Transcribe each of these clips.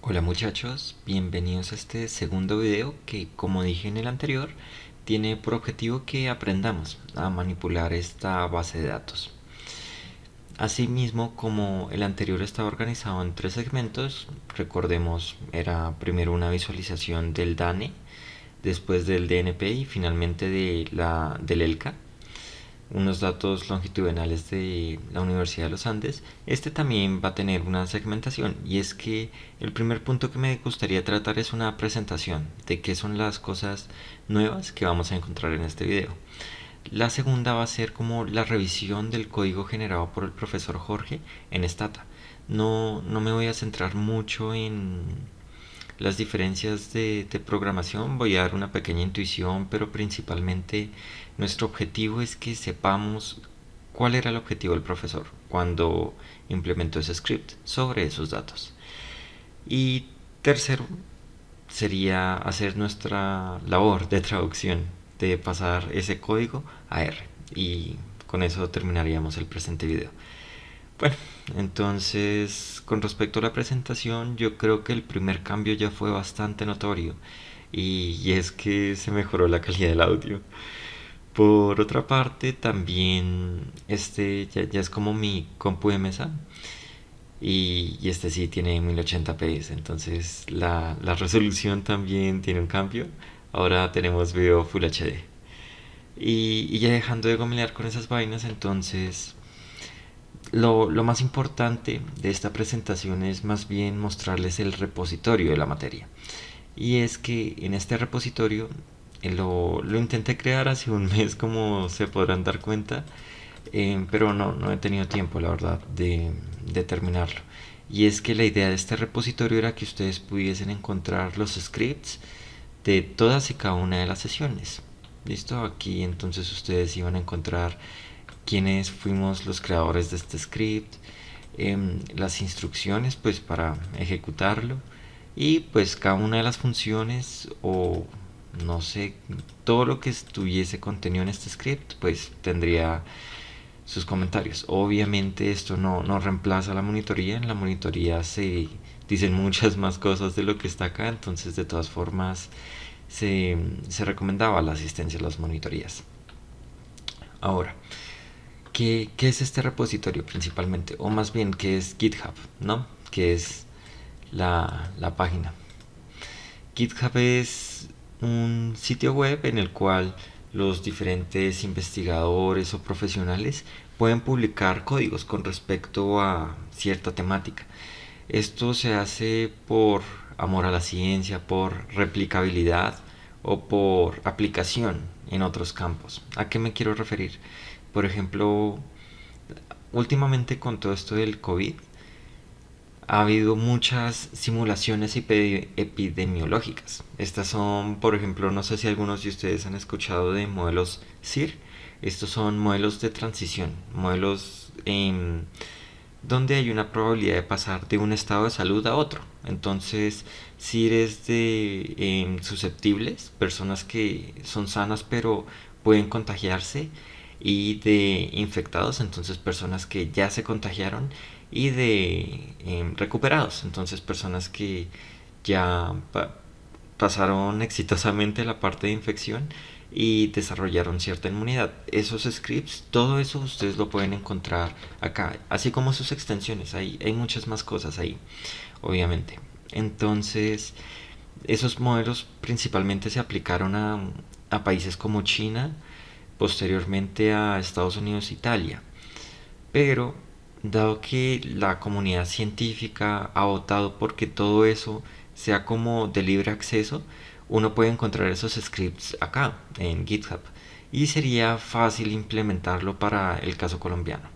Hola muchachos, bienvenidos a este segundo video que, como dije en el anterior, tiene por objetivo que aprendamos a manipular esta base de datos. Asimismo, como el anterior estaba organizado en tres segmentos, recordemos, era primero una visualización del DANE, después del DNP y finalmente del ELCA, unos datos longitudinales de la Universidad de los Andes. Este también va a tener una segmentación, y es que el primer punto que me gustaría tratar es una presentación de qué son las cosas nuevas que vamos a encontrar en este video. La segunda va a ser como la revisión del código generado por el profesor Jorge en Stata. No me voy a centrar mucho en las diferencias de programación, voy a dar una pequeña intuición, pero principalmente nuestro objetivo es que sepamos cuál era el objetivo del profesor cuando implementó ese script sobre esos datos. Y tercero, sería hacer nuestra labor de traducción, de pasar ese código a R. Y con eso terminaríamos el presente video. Bueno, entonces con respecto a la presentación, yo creo que el primer cambio ya fue bastante notorio, y es que se mejoró la calidad del audio. Por otra parte, también ya es como mi compu de mesa, y este sí tiene 1080p, entonces la resolución también tiene un cambio. Ahora tenemos video Full HD. Y ya dejando de gomilear con esas vainas, entonces lo más importante de esta presentación es más bien mostrarles el repositorio de la materia. Y es que en este repositorio lo intenté crear hace un mes, como se podrán dar cuenta, pero no he tenido tiempo, la verdad, de terminarlo. Y es que la idea de este repositorio era que ustedes pudiesen encontrar los scripts de todas y cada una de las sesiones. ¿Listo? Aquí entonces ustedes iban a encontrar quiénes fuimos los creadores de este script, las instrucciones pues para ejecutarlo, y pues cada una de las funciones, o no sé, todo lo que estuviese contenido en este script pues tendría sus comentarios. Obviamente esto no reemplaza la monitoría. En la monitoría se dicen muchas más cosas de lo que está acá, entonces de todas formas se recomendaba la asistencia a las monitorías. Ahora, ¿qué es este repositorio principalmente? O más bien, ¿qué es GitHub? ¿No? ¿Qué es la página? GitHub es un sitio web en el cual los diferentes investigadores o profesionales pueden publicar códigos con respecto a cierta temática. Esto se hace por amor a la ciencia, por replicabilidad o por aplicación en otros campos. ¿A qué me quiero referir? Por ejemplo, últimamente con todo esto del COVID, ha habido muchas simulaciones epidemiológicas. Estas son, por ejemplo, no sé si algunos de ustedes han escuchado de modelos SIR. Estos son modelos de transición, modelos donde hay una probabilidad de pasar de un estado de salud a otro. Entonces, SIR es de susceptibles, personas que son sanas pero pueden contagiarse, y de infectados, entonces personas que ya se contagiaron, y de recuperados, entonces personas que ya pasaron exitosamente la parte de infección y desarrollaron cierta inmunidad. Esos scripts, todo eso ustedes lo pueden encontrar acá, así como sus extensiones. Hay muchas más cosas ahí, obviamente. Entonces, esos modelos principalmente se aplicaron a países como China, posteriormente a Estados Unidos e Italia. Pero, dado que la comunidad científica ha votado porque todo eso sea como de libre acceso, uno puede encontrar esos scripts acá en GitHub, y sería fácil implementarlo para el caso colombiano.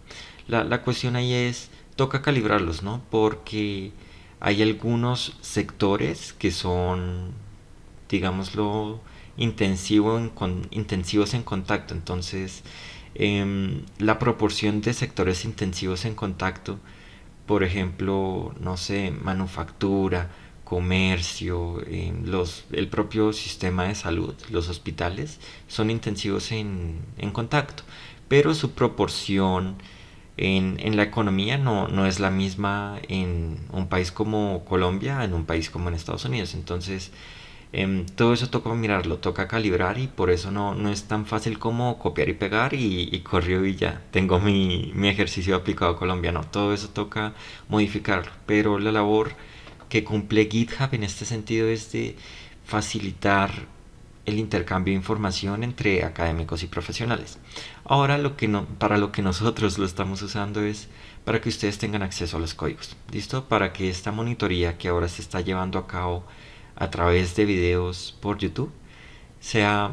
La cuestión ahí es, toca calibrarlos, ¿no? Porque hay algunos sectores que son, digámoslo, intensivos en contacto. Entonces, la proporción de sectores intensivos en contacto, por ejemplo, no sé, manufactura, comercio, el propio sistema de salud, los hospitales, son intensivos en contacto, pero su proporción en la economía no es la misma en un país como Colombia, en un país como en Estados Unidos. Entonces, todo eso toca mirarlo, toca calibrar y por eso no es tan fácil como copiar y pegar y corrió y ya. Tengo mi ejercicio aplicado colombiano. Todo eso toca modificarlo. Pero la labor que cumple GitHub en este sentido es de facilitar el intercambio de información entre académicos y profesionales. Ahora para lo que nosotros lo estamos usando es para que ustedes tengan acceso a los códigos. ¿Listo? Para que esta monitoría que ahora se está llevando a cabo a través de videos por YouTube sea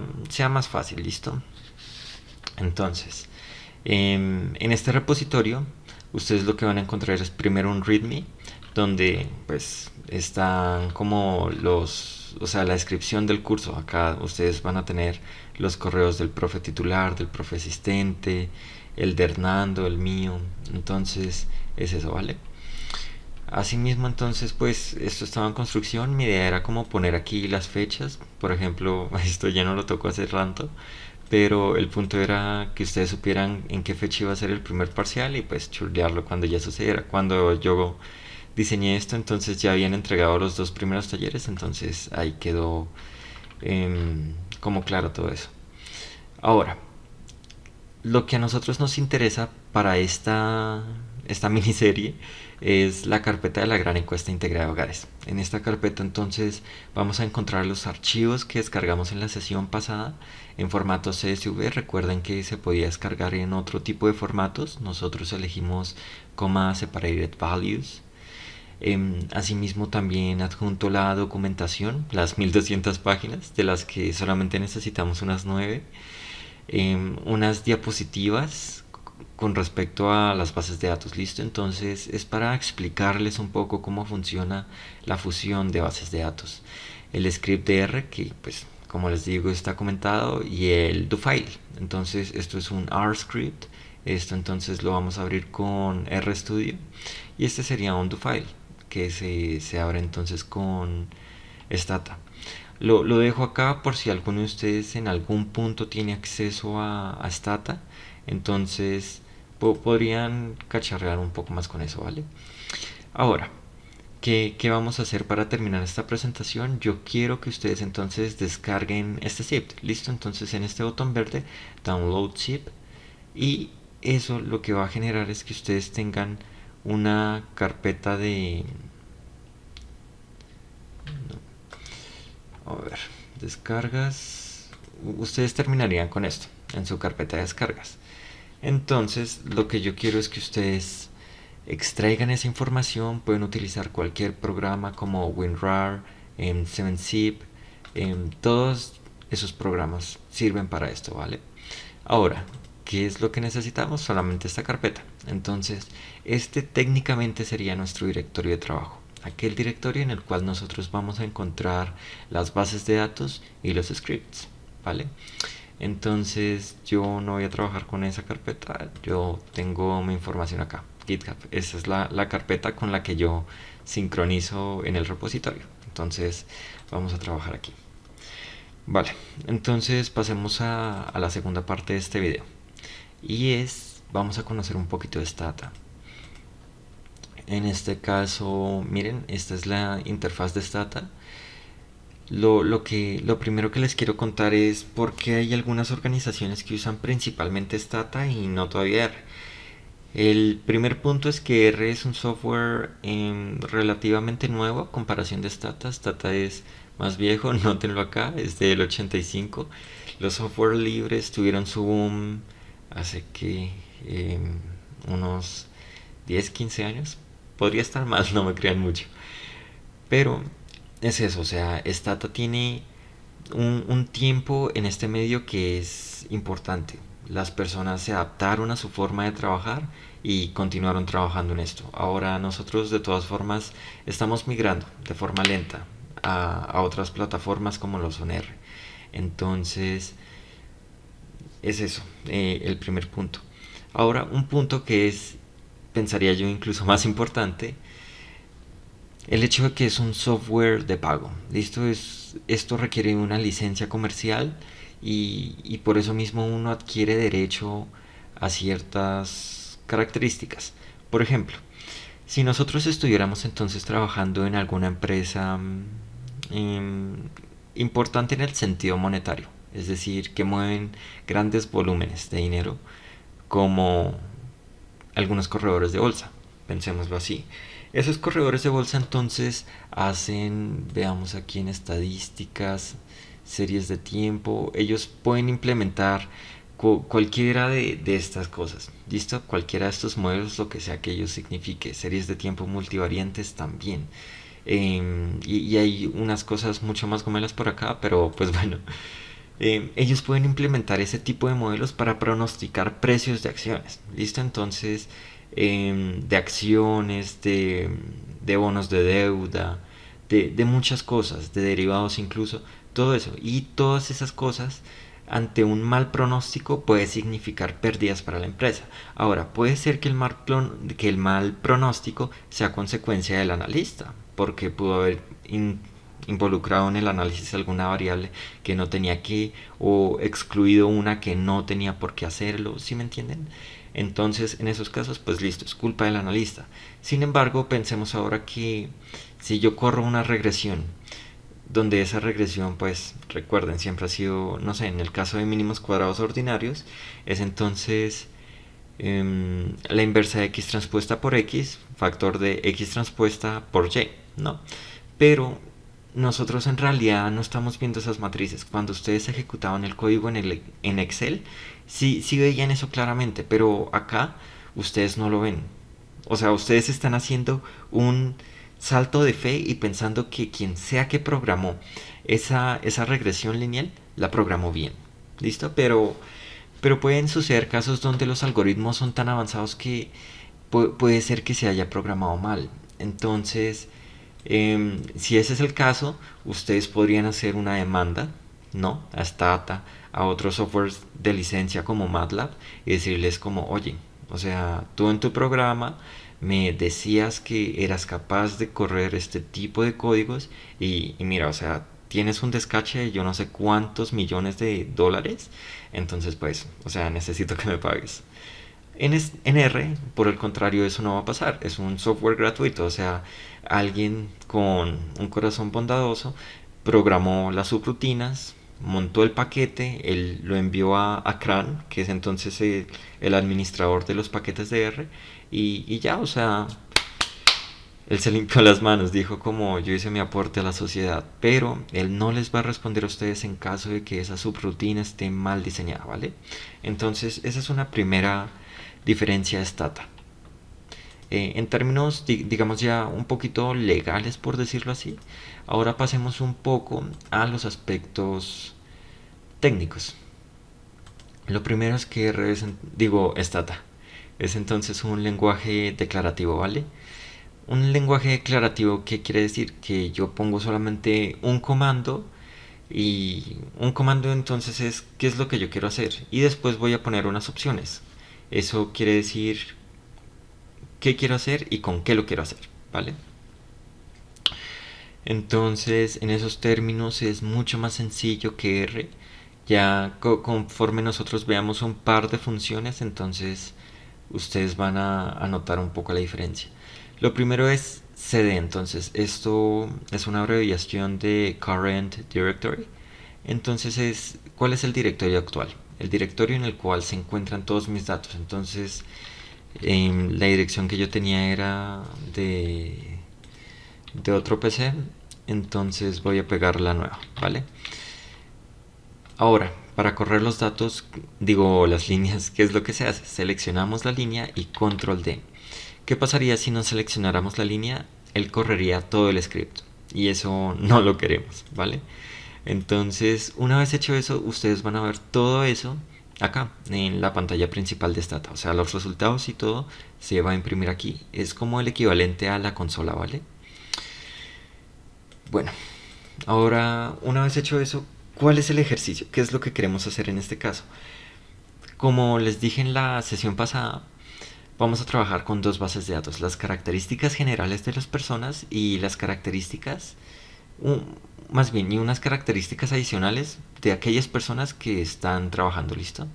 más fácil. ¿Listo? Entonces, en este repositorio ustedes lo que van a encontrar es primero un readme donde pues están como o sea, la descripción del curso. Acá ustedes van a tener los correos del profe titular, del profe asistente, el de Hernando, el mío. Entonces es eso, ¿vale? Asimismo, entonces, pues esto estaba en construcción. Mi idea era como poner aquí las fechas. Por ejemplo, esto ya no lo tocó hace rato, pero el punto era que ustedes supieran en qué fecha iba a ser el primer parcial y pues churrearlo cuando ya sucediera. Cuando yo diseñé esto, entonces ya habían entregado los dos primeros talleres, entonces ahí quedó como claro todo eso. Ahora, lo que a nosotros nos interesa para esta miniserie es la carpeta de la gran encuesta integrada de hogares. En esta carpeta entonces vamos a encontrar los archivos que descargamos en la sesión pasada en formato CSV. Recuerden que se podía descargar en otro tipo de formatos. Nosotros elegimos comma separated values. Asimismo también adjunto la documentación, las 1200 páginas, de las que solamente necesitamos unas 9. Unas diapositivas con respecto a las bases de datos. Listo, entonces es para explicarles un poco cómo funciona la fusión de bases de datos. El script de R, que pues como les digo está comentado, y el do file. Entonces esto es un R script. Esto entonces lo vamos a abrir con RStudio y este sería un do file que se abre entonces con Stata. Lo dejo acá por si alguno de ustedes en algún punto tiene acceso a Stata. Entonces podrían cacharrear un poco más con eso, ¿vale? Ahora, ¿qué vamos a hacer para terminar esta presentación? Yo quiero que ustedes entonces descarguen este zip. Listo, entonces en este botón verde, Download Zip. Y eso lo que va a generar es que ustedes tengan una carpeta de... A ver, descargas. Ustedes terminarían con esto en su carpeta de descargas. Entonces, lo que yo quiero es que ustedes extraigan esa información. Pueden utilizar cualquier programa como WinRAR, 7zip. Todos esos programas sirven para esto, ¿vale? Ahora, ¿qué es lo que necesitamos? Solamente esta carpeta. Entonces, este técnicamente sería nuestro directorio de trabajo. Aquel directorio en el cual nosotros vamos a encontrar las bases de datos y los scripts, ¿vale? Entonces yo no voy a trabajar con esa carpeta, yo tengo mi información acá, GitHub. Esa es la carpeta con la que yo sincronizo en el repositorio. Entonces vamos a trabajar aquí. Vale, entonces pasemos a la segunda parte de este video. Y vamos a conocer un poquito de Stata. En este caso, miren, esta es la interfaz de Stata. Lo primero que les quiero contar es por qué hay algunas organizaciones que usan principalmente Stata y no todavía R. El primer punto es que R es un software relativamente nuevo a comparación de Stata. Stata es más viejo, nótenlo acá, es del 85. Los software libres tuvieron su boom hace que unos 10, 15 años. Podría estar mal, no me crean mucho. Pero es eso, o sea, Stata tiene un tiempo en este medio que es importante. Las personas se adaptaron a su forma de trabajar y continuaron trabajando en esto. Ahora nosotros de todas formas estamos migrando de forma lenta a otras plataformas como lo son R. Entonces es eso, el primer punto. Ahora un punto que es, pensaría yo, incluso más importante, el hecho de que es un software de pago. Esto requiere una licencia comercial y por eso mismo uno adquiere derecho a ciertas características. Por ejemplo, si nosotros estuviéramos entonces trabajando en alguna empresa em, importante en el sentido monetario, es decir, que mueven grandes volúmenes de dinero, como algunos corredores de bolsa, pensémoslo así. Esos corredores de bolsa entonces hacen, veamos aquí en estadísticas, series de tiempo, ellos pueden implementar cualquiera de estas cosas, ¿listo? Cualquiera de estos modelos, lo que sea que ellos signifique, series de tiempo multivariantes también. Y hay unas cosas mucho más gomelas por acá, pero pues bueno, ellos pueden implementar ese tipo de modelos para pronosticar precios de acciones. ¿Listo? Entonces, de acciones, de bonos de deuda, de muchas cosas, de derivados incluso, todo eso. Y todas esas cosas, ante un mal pronóstico, puede significar pérdidas para la empresa. Ahora, puede ser que el mal pronóstico sea consecuencia del analista, porque pudo haber involucrado en el análisis alguna variable que no tenía que, o excluido una que no tenía por qué hacerlo, ¿sí me entienden? Entonces, en esos casos, pues listo, es culpa del analista. Sin embargo, pensemos ahora que si yo corro una regresión, donde esa regresión, pues recuerden, siempre ha sido, no sé, en el caso de mínimos cuadrados ordinarios, es entonces la inversa de x transpuesta por x, factor de x transpuesta por y, ¿no? Pero nosotros en realidad no estamos viendo esas matrices. Cuando ustedes ejecutaban el código en Excel, sí veían eso claramente, pero acá ustedes no lo ven. O sea, ustedes están haciendo un salto de fe y pensando que quien sea que programó esa regresión lineal la programó bien. ¿Listo? Pero pueden suceder casos donde los algoritmos son tan avanzados que puede ser que se haya programado mal. Entonces, si ese es el caso, ustedes podrían hacer una demanda, ¿no? A Stata, a otros softwares de licencia como MATLAB y decirles como, oye, o sea, tú en tu programa me decías que eras capaz de correr este tipo de códigos y mira, o sea, tienes un descache de yo no sé cuántos millones de dólares, entonces pues, o sea, necesito que me pagues. En R, por el contrario, eso no va a pasar. Es un software gratuito. O sea, alguien con un corazón bondadoso programó las subrutinas, montó el paquete, él lo envió a CRAN, que es entonces el administrador de los paquetes de R, y ya, o sea, él se limpió las manos, dijo como yo hice mi aporte a la sociedad, pero él no les va a responder a ustedes en caso de que esa subrutina esté mal diseñada, ¿vale? Entonces, esa es una primera diferencia Stata. En términos, digamos ya un poquito legales, por decirlo así, ahora pasemos un poco a los aspectos técnicos. Lo primero es que R es, digo, Stata. Es entonces un lenguaje declarativo, ¿vale? Un lenguaje declarativo, ¿qué quiere decir? Que yo pongo solamente un comando y un comando entonces es qué es lo que yo quiero hacer y después voy a poner unas opciones. Eso quiere decir qué quiero hacer y con qué lo quiero hacer, ¿vale? Entonces, en esos términos es mucho más sencillo que R. Ya conforme nosotros veamos un par de funciones, entonces ustedes van a notar un poco la diferencia. Lo primero es CD, entonces esto es una abreviación de Current Directory. Entonces ¿cuál es el directorio actual? El directorio en el cual se encuentran todos mis datos. Entonces, la dirección que yo tenía era de otro PC, entonces voy a pegar la nueva, ¿vale? Ahora, para correr los datos, digo las líneas, ¿qué es lo que se hace? Seleccionamos la línea y control D. ¿Qué pasaría si no seleccionáramos la línea? Él correría todo el script y eso no lo queremos, ¿vale? Entonces, una vez hecho eso, ustedes van a ver todo eso acá en la pantalla principal de Stata. O sea, los resultados y todo se va a imprimir aquí. Es como el equivalente a la consola, ¿vale? Bueno, ahora, una vez hecho eso, ¿cuál es el ejercicio? ¿Qué es lo que queremos hacer en este caso? Como les dije en la sesión pasada, vamos a trabajar con dos bases de datos, las características generales de las personas y las características, más bien, y unas características adicionales de aquellas personas que están trabajando, ¿listo?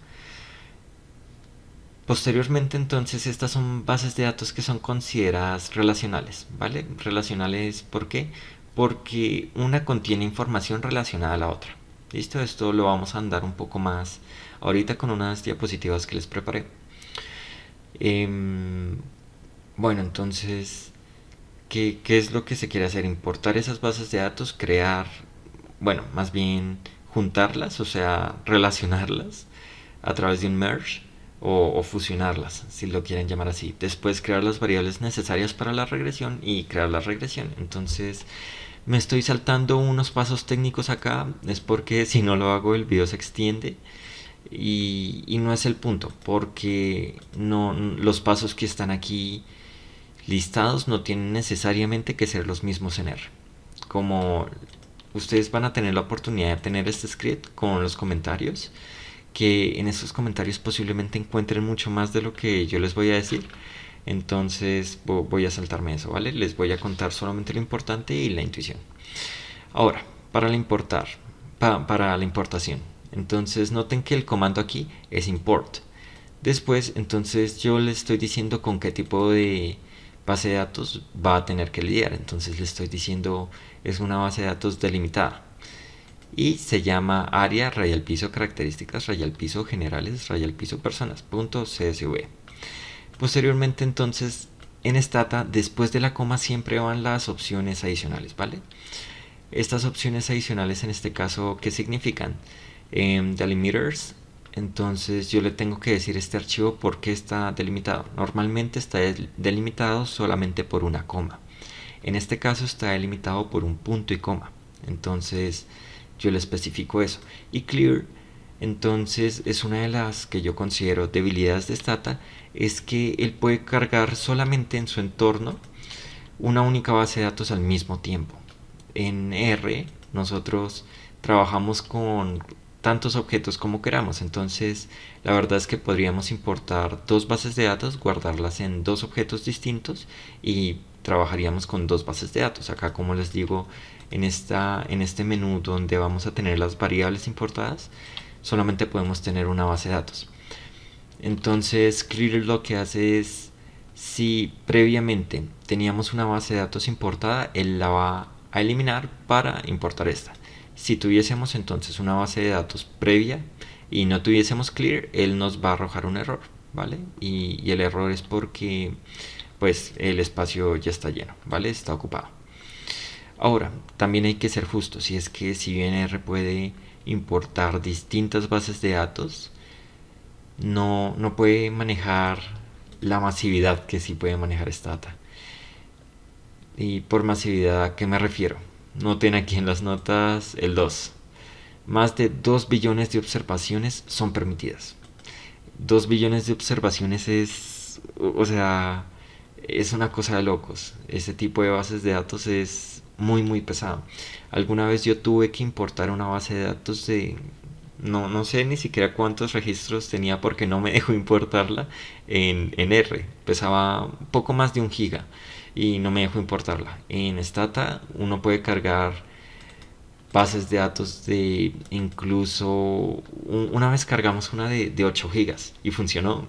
Posteriormente, entonces, estas son bases de datos que son consideradas relacionales, ¿vale? Relacionales, ¿por qué? Porque una contiene información relacionada a la otra. ¿Listo? Esto lo vamos a andar un poco más ahorita con unas diapositivas que les preparé. Em, bueno, entonces, ¿qué es lo que se quiere hacer? Importar esas bases de datos, crear, bueno, más bien juntarlas, o sea, relacionarlas a través de un merge o fusionarlas, si lo quieren llamar así. Después crear las variables necesarias para la regresión y crear la regresión. Entonces, me estoy saltando unos pasos técnicos acá, es porque si no lo hago el video se extiende y no es el punto, porque no, los pasos que están aquí listados no tienen necesariamente que ser los mismos en R. Como ustedes van a tener la oportunidad de tener este script con los comentarios, que en esos comentarios posiblemente encuentren mucho más de lo que yo les voy a decir. Entonces voy a saltarme eso, ¿vale? Les voy a contar solamente lo importante y la intuición. Ahora, para la para la importación. Entonces noten que el comando aquí es import. Después, entonces yo le estoy diciendo con qué tipo de base de datos va a tener que lidiar. Entonces le estoy diciendo es una base de datos delimitada y se llama área raya al piso características raya al piso generales raya al piso personas .csv. Posteriormente, entonces, en Stata después de la coma siempre van las opciones adicionales, ¿vale? Estas opciones adicionales en este caso, ¿qué significan? Delimiters. Entonces yo le tengo que decir a este archivo por qué está delimitado. Normalmente está delimitado solamente por una coma. En este caso está delimitado por un punto y coma. Entonces yo le especifico eso. Y clear, entonces, es una de las que yo considero debilidades de Stata, es que él puede cargar solamente en su entorno una única base de datos al mismo tiempo. En R nosotros trabajamos con tantos objetos como queramos, entonces la verdad es que podríamos importar dos bases de datos, guardarlas en dos objetos distintos y trabajaríamos con dos bases de datos. Acá, como les digo, en este menú donde vamos a tener las variables importadas, solamente podemos tener una base de datos. Entonces clear lo que hace es, si previamente teníamos una base de datos importada, él la va a eliminar para importar esta. Si tuviésemos entonces una base de datos previa y no tuviésemos clear, él nos va a arrojar un error, ¿vale? Y el error es porque pues el espacio ya está lleno, ¿vale? Está ocupado. Ahora, también hay que ser justos, y es que si bien R puede importar distintas bases de datos, no puede manejar la masividad que sí puede manejar Stata. Y por masividad, ¿a qué me refiero? Noten aquí en las notas el 2. Más de 2 billones de observaciones son permitidas. 2 billones de observaciones es, o sea, es una cosa de locos. Ese tipo de bases de datos es muy pesado. Alguna vez yo tuve que importar una base de datos de, no sé ni siquiera cuántos registros tenía porque no me dejó importarla en R. Pesaba un poco más de 1 giga y no me dejó importarla. En Stata uno puede cargar bases de datos de incluso una vez cargamos una de 8 gigas y funcionó.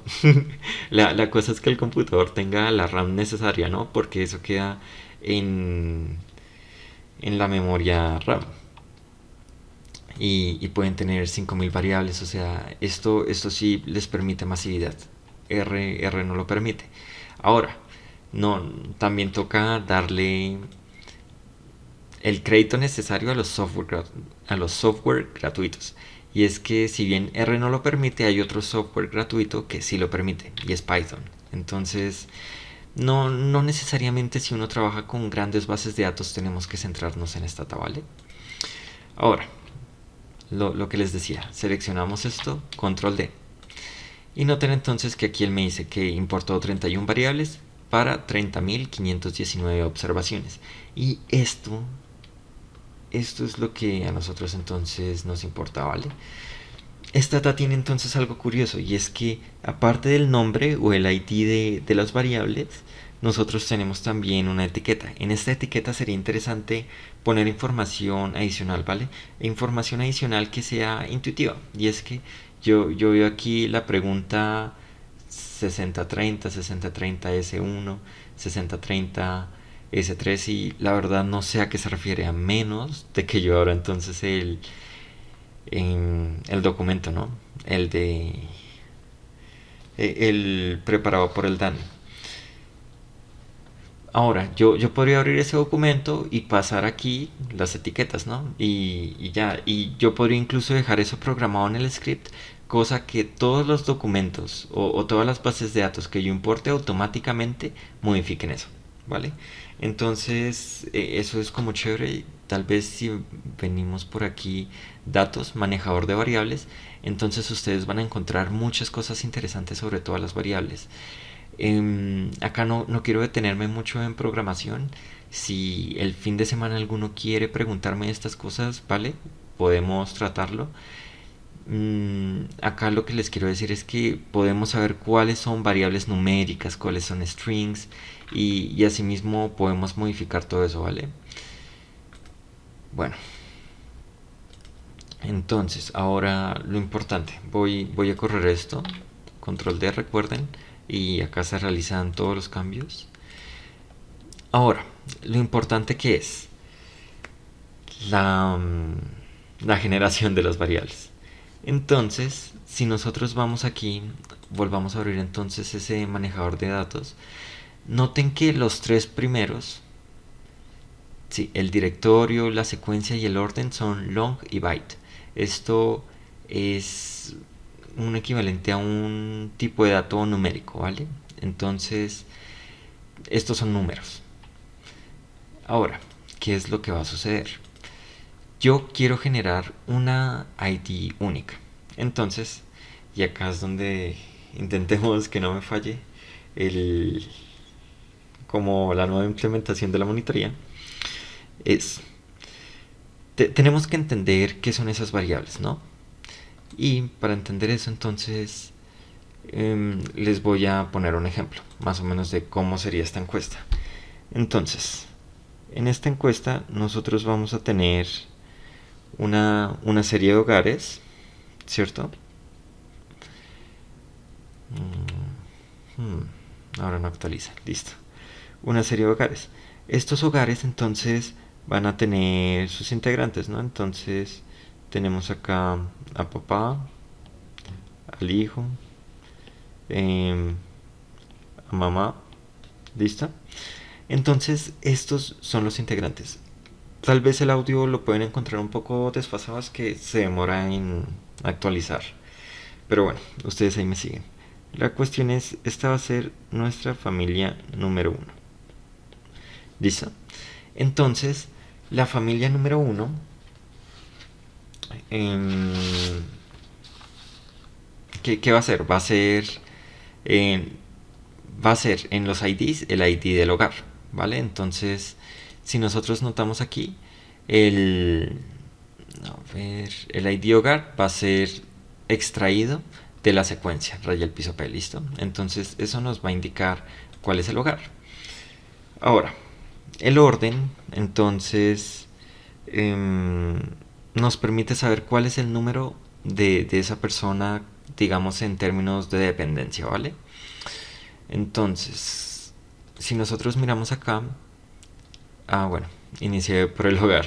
La cosa es que el computador tenga la RAM necesaria, ¿no? Porque eso queda en la memoria RAM. Y pueden tener 5000 variables, o sea, esto sí les permite masividad. R no lo permite. Ahora, no, también toca darle el crédito necesario a los software gratuitos. Y es que si bien R no lo permite, hay otro software gratuito que sí lo permite, y es Python. Entonces, no necesariamente si uno trabaja con grandes bases de datos tenemos que centrarnos en Stata, ¿vale? Ahora, lo que les decía, seleccionamos esto, control D. Y noten entonces que aquí él me dice que importó 31 variables para 30.519 observaciones. Y esto es lo que a nosotros entonces nos importa, ¿vale? Esta data tiene entonces algo curioso, y es que aparte del nombre o el ID de las variables, nosotros tenemos también una etiqueta. En esta etiqueta sería interesante poner información adicional, ¿vale? Información adicional que sea intuitiva. Y es que yo veo aquí la pregunta 6030, 6030 S1, 6030 S3 y la verdad no sé a qué se refiere a menos de que yo abra entonces el documento, ¿no? El de el preparado por el DANE. Ahora, yo podría abrir ese documento y pasar aquí las etiquetas, ¿no? Y ya, y yo podría incluso dejar eso programado en el script, cosa que todos los documentos o todas las bases de datos que yo importe automáticamente modifiquen eso, ¿vale? Entonces, eso es como chévere. Tal vez si venimos por aquí, datos, manejador de variables, entonces ustedes van a encontrar muchas cosas interesantes sobre todas las variables. Acá no quiero detenerme mucho en programación. Si el fin de semana alguno quiere preguntarme estas cosas, ¿vale? Podemos tratarlo. Acá lo que les quiero decir es que podemos saber cuáles son variables numéricas, cuáles son strings y asimismo podemos modificar todo eso, ¿vale? Bueno, entonces ahora lo importante, voy a correr esto, control D recuerden, y acá se realizan todos los cambios. Ahora, lo importante que es la, la generación de las variables. Entonces, si nosotros vamos aquí, volvamos a abrir entonces ese manejador de datos, noten que los tres primeros, sí, el directorio, la secuencia y el orden son long y byte. Esto es un equivalente a un tipo de dato numérico, ¿vale? Entonces, estos son números. Ahora, ¿qué es lo que va a suceder? Yo quiero generar una ID única. Entonces, y acá es donde intentemos que no me falle el, como la nueva implementación de la monitoría, es, tenemos que entender qué son esas variables, ¿no? Y para entender eso, entonces, les voy a poner un ejemplo, más o menos de cómo sería esta encuesta. Entonces, en esta encuesta nosotros vamos a tener una serie de hogares, ¿cierto? Ahora no actualiza, listo. Una serie de hogares. Estos hogares entonces van a tener sus integrantes, ¿no? Entonces tenemos acá a papá, al hijo, eh, a mamá, ¿listo? Entonces estos son los integrantes. Tal vez el audio lo pueden encontrar un poco desfasado, es que se demora en actualizar. Pero bueno, ustedes ahí me siguen. La cuestión es, esta va a ser nuestra familia número uno. ¿Listo? Entonces, la familia número uno eh, ¿qué va a ser? Eh, va a ser en los IDs el ID del hogar, ¿vale? Entonces, si nosotros notamos aquí, el, el ID hogar va a ser extraído de la secuencia raya el piso P, ¿listo? Entonces eso nos va a indicar cuál es el hogar. Ahora, el orden, entonces, nos permite saber cuál es el número de esa persona, digamos, en términos de dependencia, ¿vale? Entonces, si nosotros miramos acá, bueno, inicié por el hogar,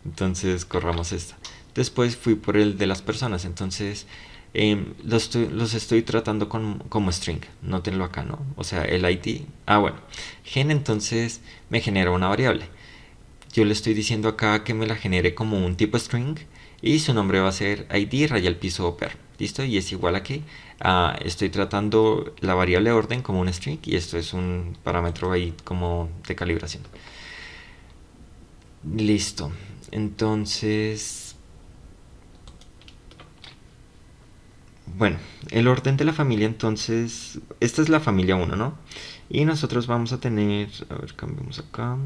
entonces corramos esta. Después fui por el de las personas, entonces los estoy tratando como string, nótenlo acá, ¿no? O sea, el ID, bueno, gen entonces me genera una variable. Yo le estoy diciendo acá que me la genere como un tipo string y su nombre va a ser id raya al piso per, ¿listo? Y es igual a que estoy tratando la variable orden como un string y esto es un parámetro ahí como de calibración. Listo. Entonces, bueno, el orden de la familia entonces, esta es la familia 1, ¿no? Y nosotros vamos a tener, a ver, cambiamos acá.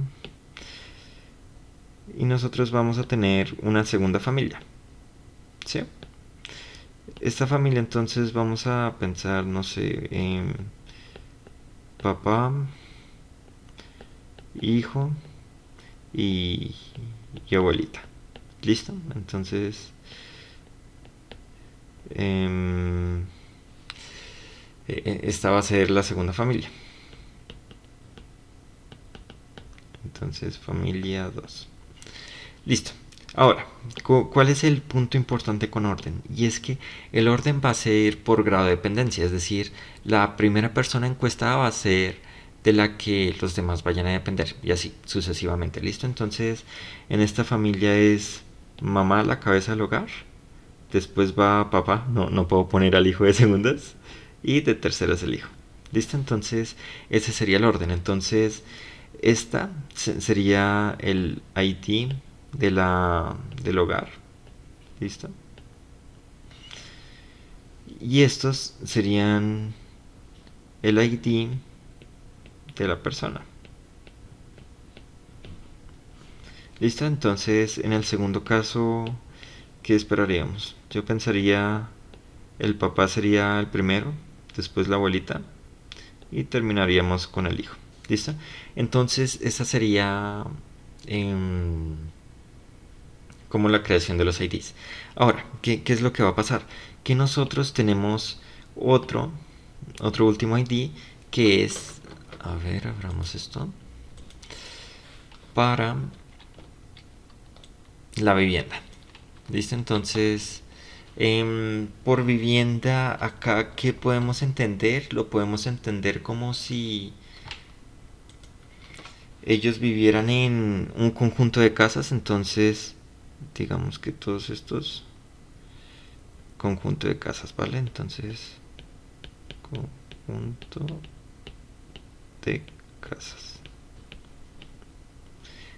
Y nosotros vamos a tener una segunda familia, ¿sí? Esta familia entonces vamos a pensar, no sé, en papá, hijo y, y abuelita. ¿Listo? Entonces, esta va a ser la segunda familia. Entonces, familia 2. Listo. Ahora, ¿cuál es el punto importante con orden? Y es que el orden va a ser por grado de dependencia, es decir, la primera persona encuestada va a ser de la que los demás vayan a depender, y así sucesivamente. ¿Listo? Entonces, en esta familia es mamá la cabeza del hogar, después va papá, no puedo poner al hijo de segundas, y de terceras el hijo. ¿Listo? Entonces, ese sería el orden. Entonces, esta sería el ID del hogar. ¿Listo? Y estos serían el ID de la persona. ¿Listo? Entonces, en el segundo caso, ¿qué esperaríamos? Yo pensaría el papá sería el primero, después la abuelita y terminaríamos con el hijo. ¿Listo? Entonces, esa sería como la creación de los IDs. Ahora, ¿qué es lo que va a pasar? Que nosotros tenemos otro, otro último ID que es, a ver, abramos esto, para la vivienda. ¿Listo? Entonces, por vivienda, acá, ¿qué podemos entender? Lo podemos entender como si ellos vivieran en un conjunto de casas, entonces, digamos que todos estos conjunto de casas, ¿vale? Entonces, conjunto de casas.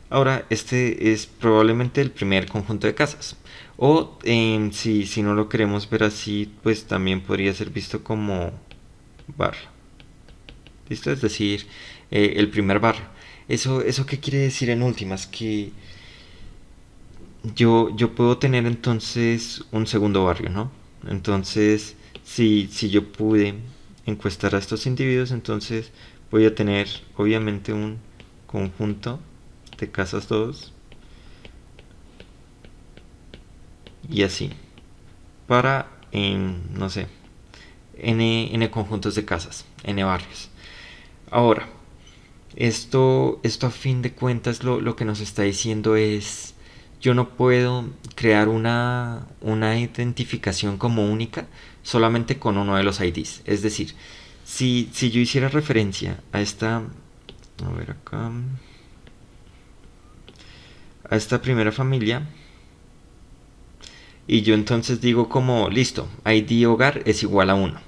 Ahora, este es probablemente el primer conjunto de casas. O si no lo queremos ver así, pues también podría ser visto como barrio. ¿Listo? Es decir, el primer barrio. ¿Eso qué quiere decir en últimas? Que yo puedo tener entonces un segundo barrio, ¿no? Entonces, si yo pude encuestar a estos individuos, entonces voy a tener obviamente un conjunto de casas 2 y así para, no sé, n conjuntos de casas, n barrios. Ahora, esto a fin de cuentas lo que nos está diciendo es, yo no puedo crear una identificación como única solamente con uno de los IDs. Es decir, si yo hiciera referencia a esta, a ver acá, a esta primera familia, y yo entonces digo como, listo, ID hogar es igual a 1.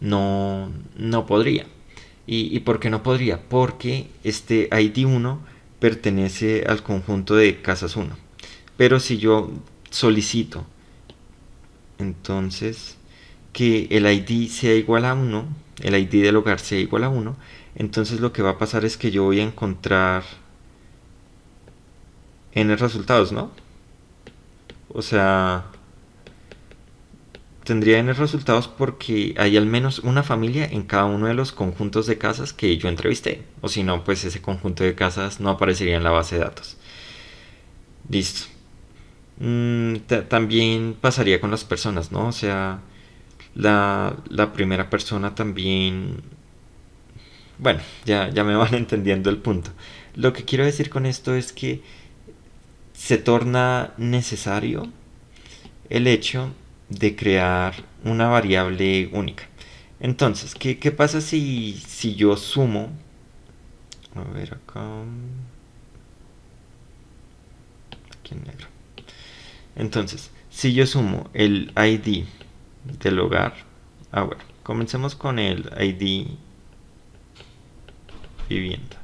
No podría. ¿Y por qué no podría? Porque este ID 1 pertenece al conjunto de casas 1. Pero si yo solicito entonces que el ID sea igual a 1, el ID del hogar sea igual a 1, entonces lo que va a pasar es que yo voy a encontrar n resultados, ¿no? O sea, tendría n resultados porque hay al menos una familia en cada uno de los conjuntos de casas que yo entrevisté. O si no, pues ese conjunto de casas no aparecería en la base de datos. Listo. También pasaría con las personas, ¿no? O sea, la primera persona también... Bueno, ya me van entendiendo el punto. Lo que quiero decir con esto es que se torna necesario el hecho de crear una variable única. Entonces, ¿qué pasa si yo sumo? A ver acá. Aquí en negro. Entonces, si yo sumo el ID del hogar. Bueno, comencemos con el ID vivienda.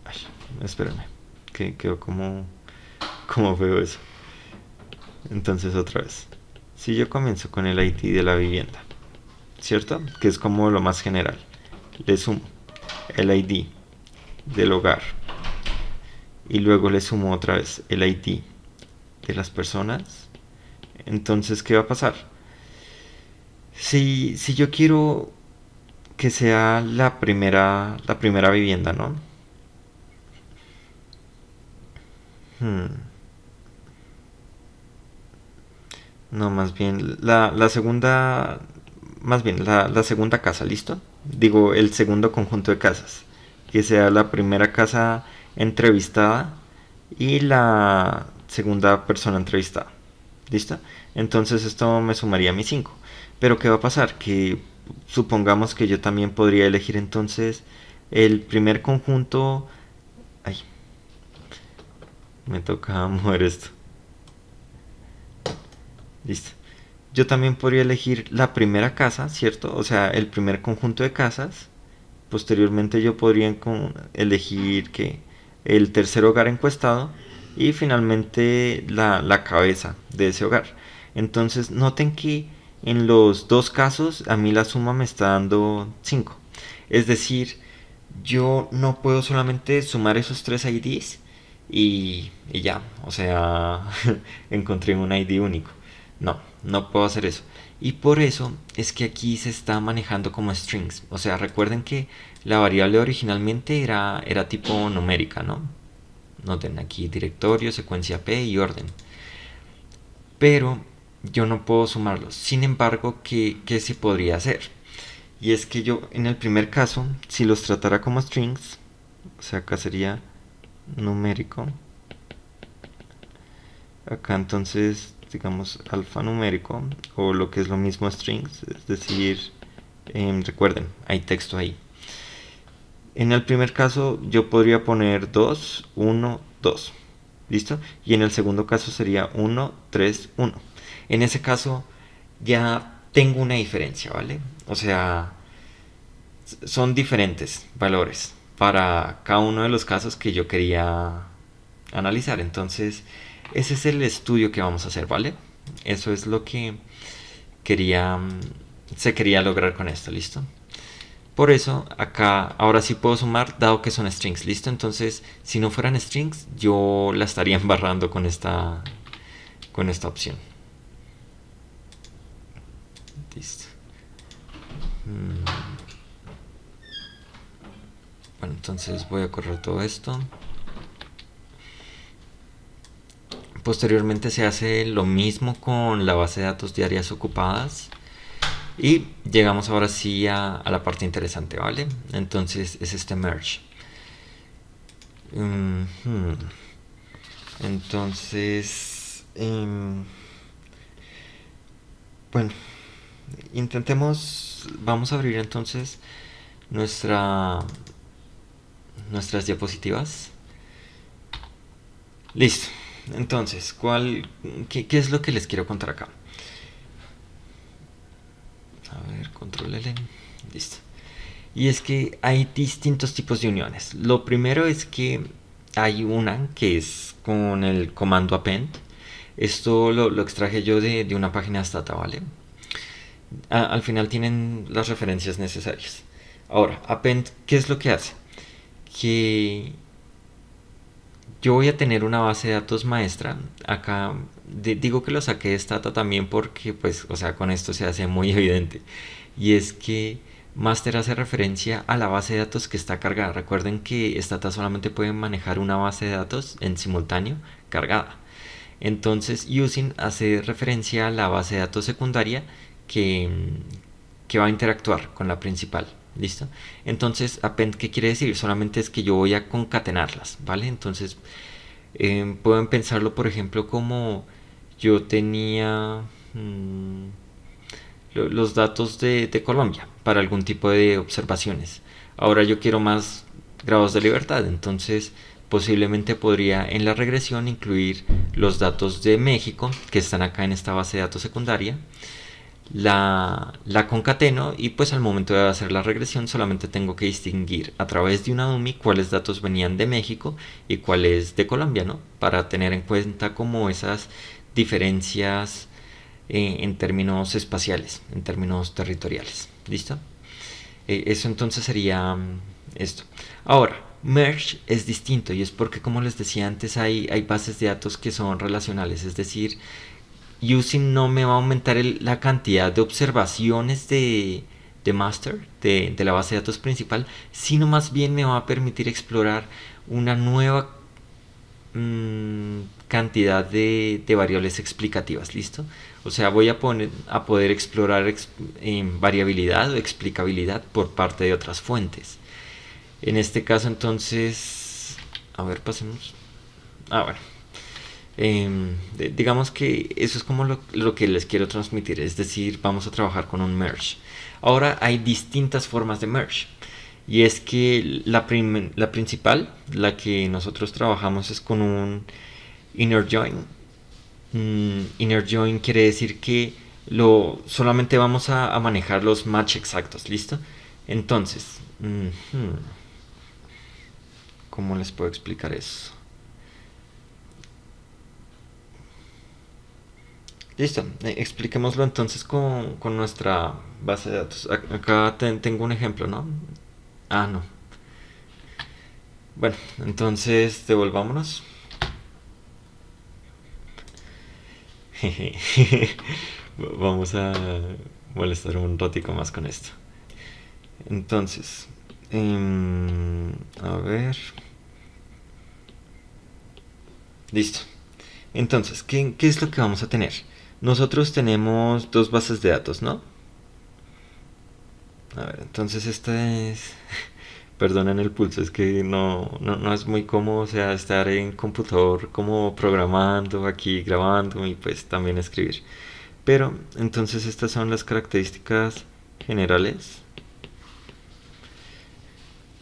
Ay, espérame, que quedó como veo eso. Entonces otra vez. Si yo comienzo con el ID de la vivienda, ¿cierto? Que es como lo más general. Le sumo el ID del hogar y luego le sumo otra vez el ID de las personas. Entonces, ¿qué va a pasar? Si yo quiero que sea la primera vivienda, ¿no? Hmm. No, más bien la segunda, más bien la segunda casa, ¿listo? Digo, el segundo conjunto de casas, que sea la primera casa entrevistada y la segunda persona entrevistada, ¿listo? Entonces esto me sumaría a mis 5. Pero ¿qué va a pasar? Que supongamos que yo también podría elegir entonces el primer conjunto. Ay, me toca mover esto. Listo. Yo también podría elegir la primera casa, ¿cierto? O sea, el primer conjunto de casas. Posteriormente yo podría elegir que el tercer hogar encuestado y finalmente la cabeza de ese hogar. Entonces noten que en los dos casos a mí la suma me está dando 5. Es decir, yo no puedo solamente sumar esos tres IDs y ya, o sea, encontré un ID único. No, no puedo hacer eso. Y por eso es que aquí se está manejando como strings. O sea, recuerden que la variable originalmente era tipo numérica, ¿no? Noten aquí directorio, secuencia P y orden. Pero yo no puedo sumarlos. Sin embargo, ¿qué se podría hacer? Y es que yo, en el primer caso, si los tratara como strings, o sea, acá sería numérico. Acá entonces, digamos, alfanumérico, o lo que es lo mismo strings, es decir, recuerden, hay texto ahí. En el primer caso yo podría poner 2 1 2. ¿Listo? Y en el segundo caso sería 1 3 1. En ese caso ya tengo una diferencia, ¿vale? O sea, son diferentes valores para cada uno de los casos que yo quería analizar. Entonces, ese es el estudio que vamos a hacer, ¿vale? Eso es lo que quería se quería lograr con esto, ¿listo? Por eso acá ahora sí puedo sumar dado que son strings, ¿listo? Entonces, si no fueran strings, yo la estaría embarrando con esta opción. Listo. Bueno, entonces voy a correr todo esto. Posteriormente se hace lo mismo con la base de datos de áreas ocupadas. Y llegamos ahora sí a la parte interesante, ¿vale? Entonces es este merge. Entonces, bueno, intentemos, vamos a abrir entonces nuestra, nuestras diapositivas. Listo. Entonces, qué es lo que les quiero contar acá? A ver, control L. Listo. Y es que hay distintos tipos de uniones. Lo primero es que hay una que es con el comando append. Esto lo extraje yo de una página de Stata, ¿vale? Al final tienen las referencias necesarias. Ahora, append, ¿qué es lo que hace? Que yo voy a tener una base de datos maestra. Acá digo que lo saqué de Stata también porque, pues, o sea, con esto se hace muy evidente. Y es que master hace referencia a la base de datos que está cargada. Recuerden que Stata solamente puede manejar una base de datos en simultáneo cargada. Entonces, using hace referencia a la base de datos secundaria que, que va a interactuar con la principal. ¿Listo? Entonces, append, ¿qué quiere decir? Solamente es que yo voy a concatenarlas, ¿vale? Entonces, pueden pensarlo, por ejemplo, como yo tenía los datos de Colombia para algún tipo de observaciones. Ahora yo quiero más grados de libertad, entonces posiblemente podría en la regresión incluir los datos de México que están acá en esta base de datos secundaria, la concateno y pues al momento de hacer la regresión solamente tengo que distinguir a través de una dummy cuáles datos venían de México y cuáles de Colombia, ¿no? Para tener en cuenta como esas diferencias en términos espaciales, en términos territoriales. ¿Listo? Eso entonces sería esto. Ahora, merge es distinto y es porque, como les decía antes, hay bases de datos que son relacionales, es decir, using no me va a aumentar la cantidad de observaciones de master, de la base de datos principal, sino más bien me va a permitir explorar una nueva cantidad de variables explicativas, ¿listo? O sea, voy a poder explorar variabilidad o explicabilidad por parte de otras fuentes. En este caso, entonces, a ver, pasemos. Bueno. Digamos que eso es como lo que les quiero transmitir, es decir, vamos a trabajar con un merge. Ahora hay distintas formas de merge. Y es que la principal, la que nosotros trabajamos es con un inner join. Inner join quiere decir que solamente vamos a manejar los match exactos, ¿listo? Entonces, ¿cómo les puedo explicar eso? Listo, expliquémoslo entonces con nuestra base de datos. Acá tengo un ejemplo, ¿no? No. Bueno, entonces devolvámonos. Vamos a molestar un ratico más con esto. Entonces, a ver. Listo. Entonces, ¿qué es lo que vamos a tener? Nosotros tenemos dos bases de datos, ¿no? A ver, entonces esta es... Perdonen el pulso, es que no es muy cómodo, o sea, estar en computador como programando, aquí grabando y pues también escribir. Pero, entonces estas son las características generales.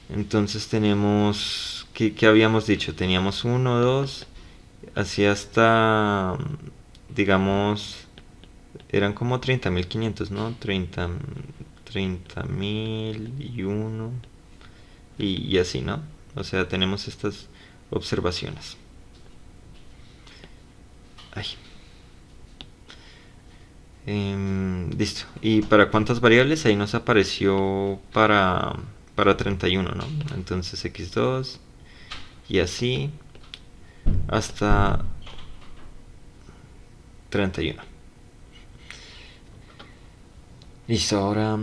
Entonces tenemos... ¿Qué habíamos dicho? Teníamos uno, dos, así hasta, digamos, eran como 30.500, ¿no? 30.001 y así, ¿no? O sea, tenemos estas observaciones. Ay. Listo. ¿Y para cuántas variables? Ahí nos apareció para 31, ¿no? Entonces x2 y así hasta 31. Listo, ahora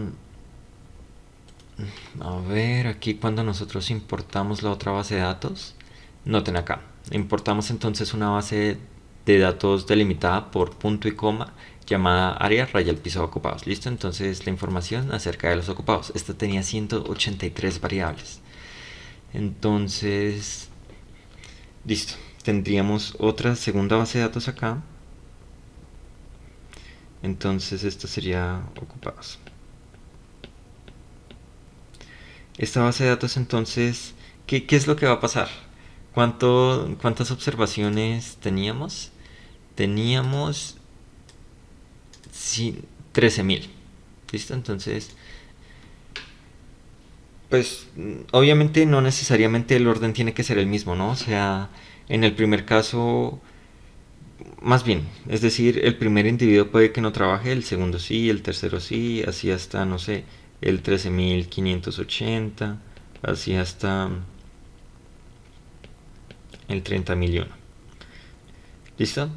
a ver, aquí cuando nosotros importamos la otra base de datos, noten acá, importamos entonces una base de datos delimitada por punto y coma llamada área raya al piso ocupados. Listo, entonces la información acerca de los ocupados. Esta tenía 183 variables. Entonces, listo, tendríamos otra segunda base de datos acá. Entonces esta sería ocupados. Esta base de datos entonces, ¿qué es lo que va a pasar? ¿Cuántas observaciones teníamos? Teníamos 13.000. ¿Listo? Entonces, pues obviamente no necesariamente el orden tiene que ser el mismo, ¿no? O sea, en el primer caso, más bien, es decir, el primer individuo puede que no trabaje, el segundo sí, el tercero sí, así hasta, no sé, el 13.580, así hasta el 30.001. ¿Listo?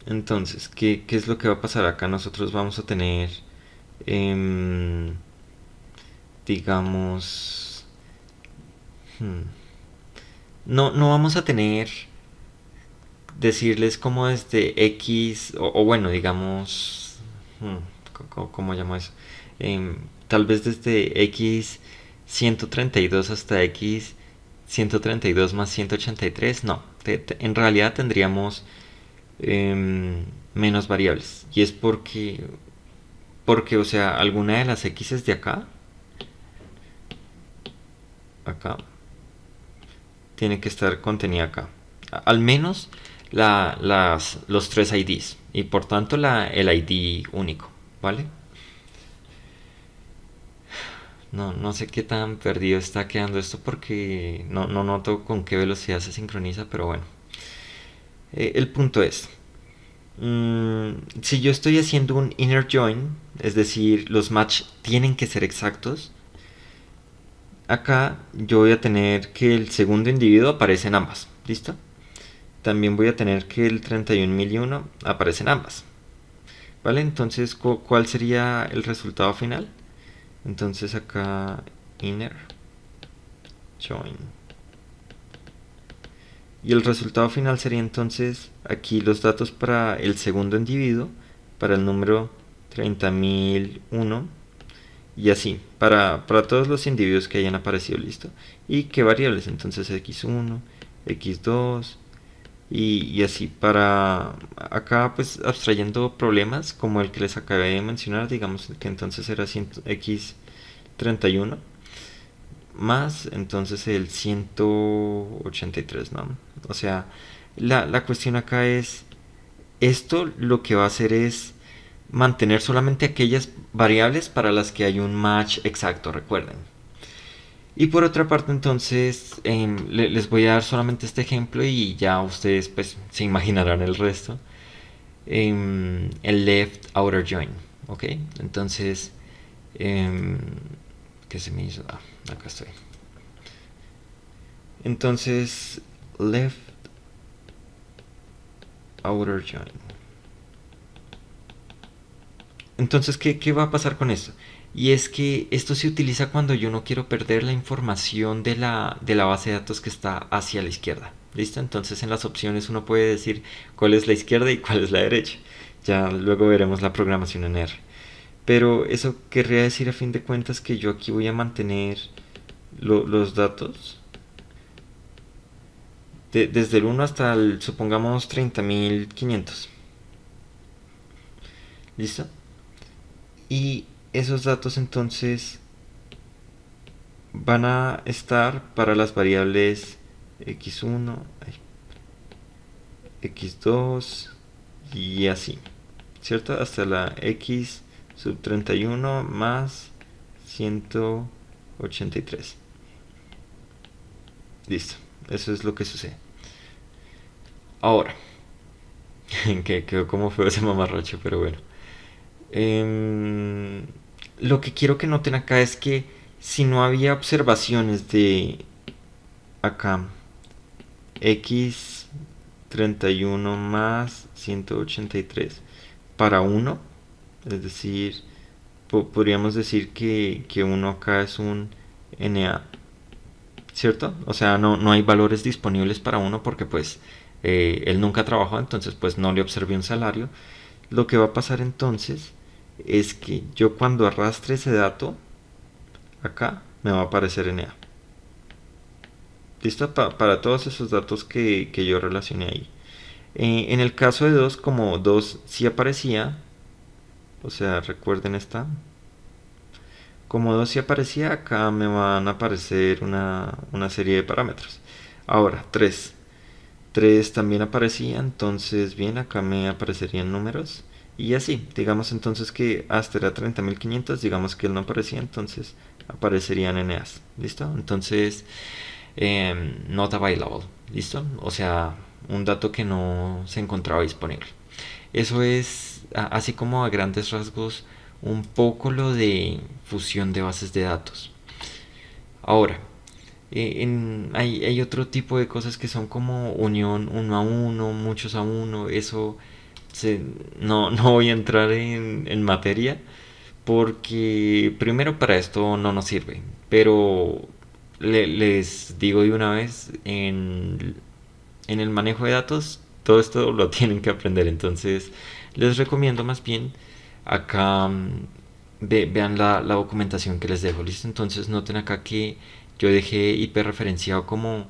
Entonces, ¿qué es lo que va a pasar acá? Nosotros vamos a tener, digamos, no vamos a tener, decirles como desde X, o bueno, digamos, ¿cómo llamo eso? Tal vez desde X 132 hasta X 132 más 183, no, en realidad tendríamos menos variables. Y es porque, o sea, alguna de las X de acá, tiene que estar contenida acá. Al menos los tres IDs. Y por tanto el ID único, ¿vale? No sé qué tan perdido está quedando esto porque no noto con qué velocidad se sincroniza, pero bueno. El punto es, si yo estoy haciendo un inner join, es decir, los match tienen que ser exactos, acá yo voy a tener que el segundo individuo aparece en ambas, ¿listo? También voy a tener que el 31.001 aparece en ambas, ¿vale? Entonces, ¿cuál sería el resultado final? Entonces acá inner join Y el resultado final sería entonces aquí los datos para el segundo individuo, para el número 30.001 y así, para todos los individuos que hayan aparecido, listo. Y qué variables, entonces x1, x2 y así. Para acá pues abstrayendo problemas como el que les acabé de mencionar, digamos que entonces era x31 más entonces el 183, ¿no? O sea, la cuestión acá es, esto lo que va a hacer es mantener solamente aquellas variables para las que hay un match exacto, recuerden. Y por otra parte entonces les voy a dar solamente este ejemplo y ya ustedes pues se imaginarán el resto. El left outer join, ¿ok? Entonces, ¿qué se me hizo? Ah, acá estoy. Entonces, left outer join. Entonces, ¿qué va a pasar con esto? Y es que esto se utiliza cuando yo no quiero perder la información de la base de datos que está hacia la izquierda. ¿Listo? Entonces en las opciones uno puede decir cuál es la izquierda y cuál es la derecha. Ya luego veremos la programación en R. Pero eso querría decir a fin de cuentas que yo aquí voy a mantener los datos desde el 1 hasta el, supongamos, 30.500. ¿Listo? Y esos datos entonces van a estar para las variables x1, x2 y así, ¿cierto? Hasta la x sub 31 más 183. Listo, eso es lo que sucede. Ahora, que quedó como feo ese mamarracho, pero bueno. Em, lo que quiero que noten acá es que si no había observaciones de acá x 31 más 183 para 1, es decir, podríamos decir que 1 acá es un NA, ¿cierto? O sea, no hay valores disponibles para 1 porque pues él nunca trabajó, entonces pues no le observé un salario. Lo que va a pasar entonces es que yo cuando arrastre ese dato, acá me va a aparecer NA. ¿Listo? Para todos esos datos que yo relacioné ahí. En el caso de 2, como 2 sí aparecía, o sea, recuerden esta. Como 2 sí aparecía, acá me van a aparecer una serie de parámetros. Ahora, 3. 3 también aparecía, entonces bien, acá me aparecerían números. Y así, digamos entonces que hasta era 30.500, digamos que él no aparecía, entonces aparecerían NAs. ¿Listo? Entonces, not available. ¿Listo? O sea, un dato que no se encontraba disponible. Eso es, así como a grandes rasgos, un poco lo de fusión de bases de datos. Ahora, hay otro tipo de cosas que son como unión uno a uno, muchos a uno. Eso no voy a entrar en materia porque primero para esto no nos sirve. Pero les digo de una vez, en el manejo de datos, todo esto lo tienen que aprender. Entonces, les recomiendo más bien acá vean la documentación que les dejo. ¿Listo? Entonces, noten acá que yo dejé hiperreferenciado como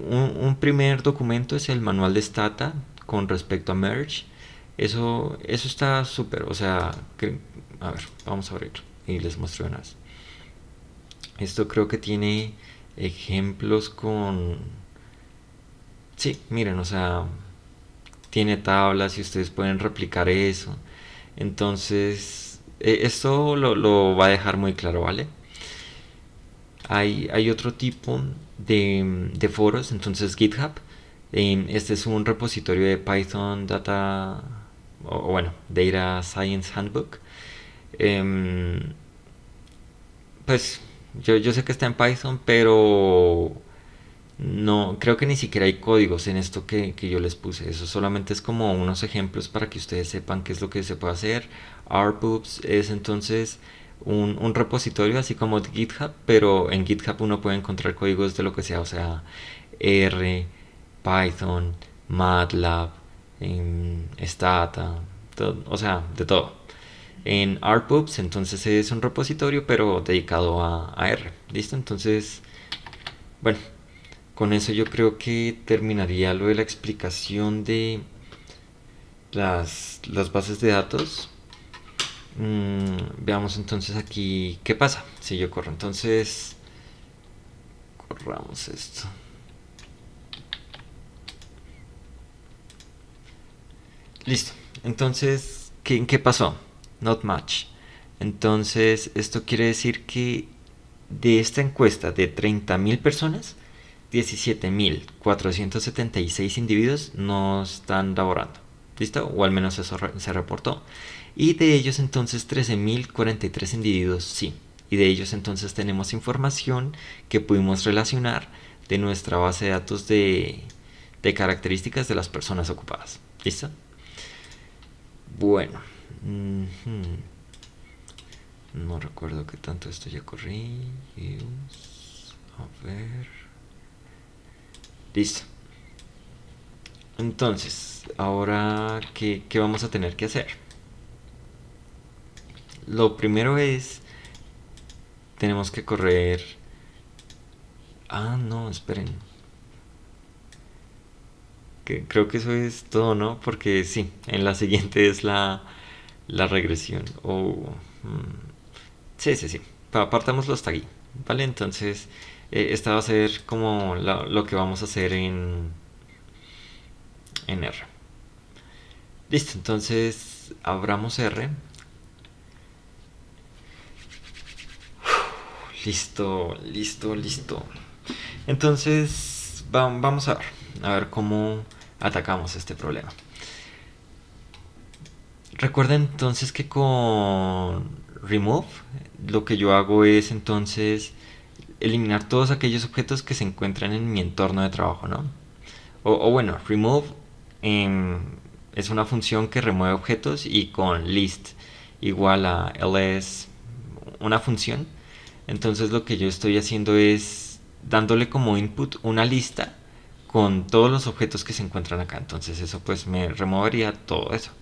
un primer documento es el manual de Stata con respecto a Merge. Eso está súper. O sea, a ver, vamos a abrirlo y les muestro una vez. Esto creo que tiene ejemplos con... Sí, miren, o sea, tiene tablas y ustedes pueden replicar eso. Entonces, esto lo va a dejar muy claro, ¿vale? Hay otro tipo de foros, entonces GitHub. Este es un repositorio de Python Data, o bueno, Data Science Handbook. Em, pues yo sé que está en Python, pero no, creo que ni siquiera hay códigos en esto que yo les puse. Eso solamente es como unos ejemplos para que ustedes sepan qué es lo que se puede hacer. RPubs es entonces un repositorio así como GitHub, pero en GitHub uno puede encontrar códigos de lo que sea, o sea, R, Python, MATLAB, Stata, o sea, de todo. En RPubs, entonces es un repositorio, pero dedicado a R. ¿Listo? Entonces, bueno, con eso yo creo que terminaría lo de la explicación de las bases de datos. Veamos entonces aquí qué pasa si yo corro. Entonces, corramos esto. Listo. Entonces, ¿qué pasó? Not much. Entonces, esto quiere decir que de esta encuesta de 30.000 personas, 17.476 individuos no están laborando. ¿Listo? O al menos eso se reportó. Y de ellos entonces 13.043 individuos sí. Y de ellos entonces tenemos información que pudimos relacionar de nuestra base de datos de características de las personas ocupadas. ¿Listo? Bueno. No recuerdo qué tanto esto ya corrí. A ver. Listo. Entonces, ahora, ¿qué vamos a tener que hacer? Lo primero es, tenemos que correr... Ah, no, esperen. Creo que eso es todo, ¿no? Porque sí, en la siguiente es la regresión. Sí, sí, sí. Partámoslo hasta aquí. ¿Vale? Entonces, esta va a ser como lo que vamos a hacer en R. Listo, entonces abramos R. Listo, listo, listo. Entonces, vamos a ver cómo atacamos este problema. Recuerden entonces que con remove lo que yo hago es entonces eliminar todos aquellos objetos que se encuentran en mi entorno de trabajo, ¿no? O bueno, remove es una función que remueve objetos y con list igual a ls una función. Entonces lo que yo estoy haciendo es dándole como input una lista con todos los objetos que se encuentran acá. Entonces eso pues me removería todo eso.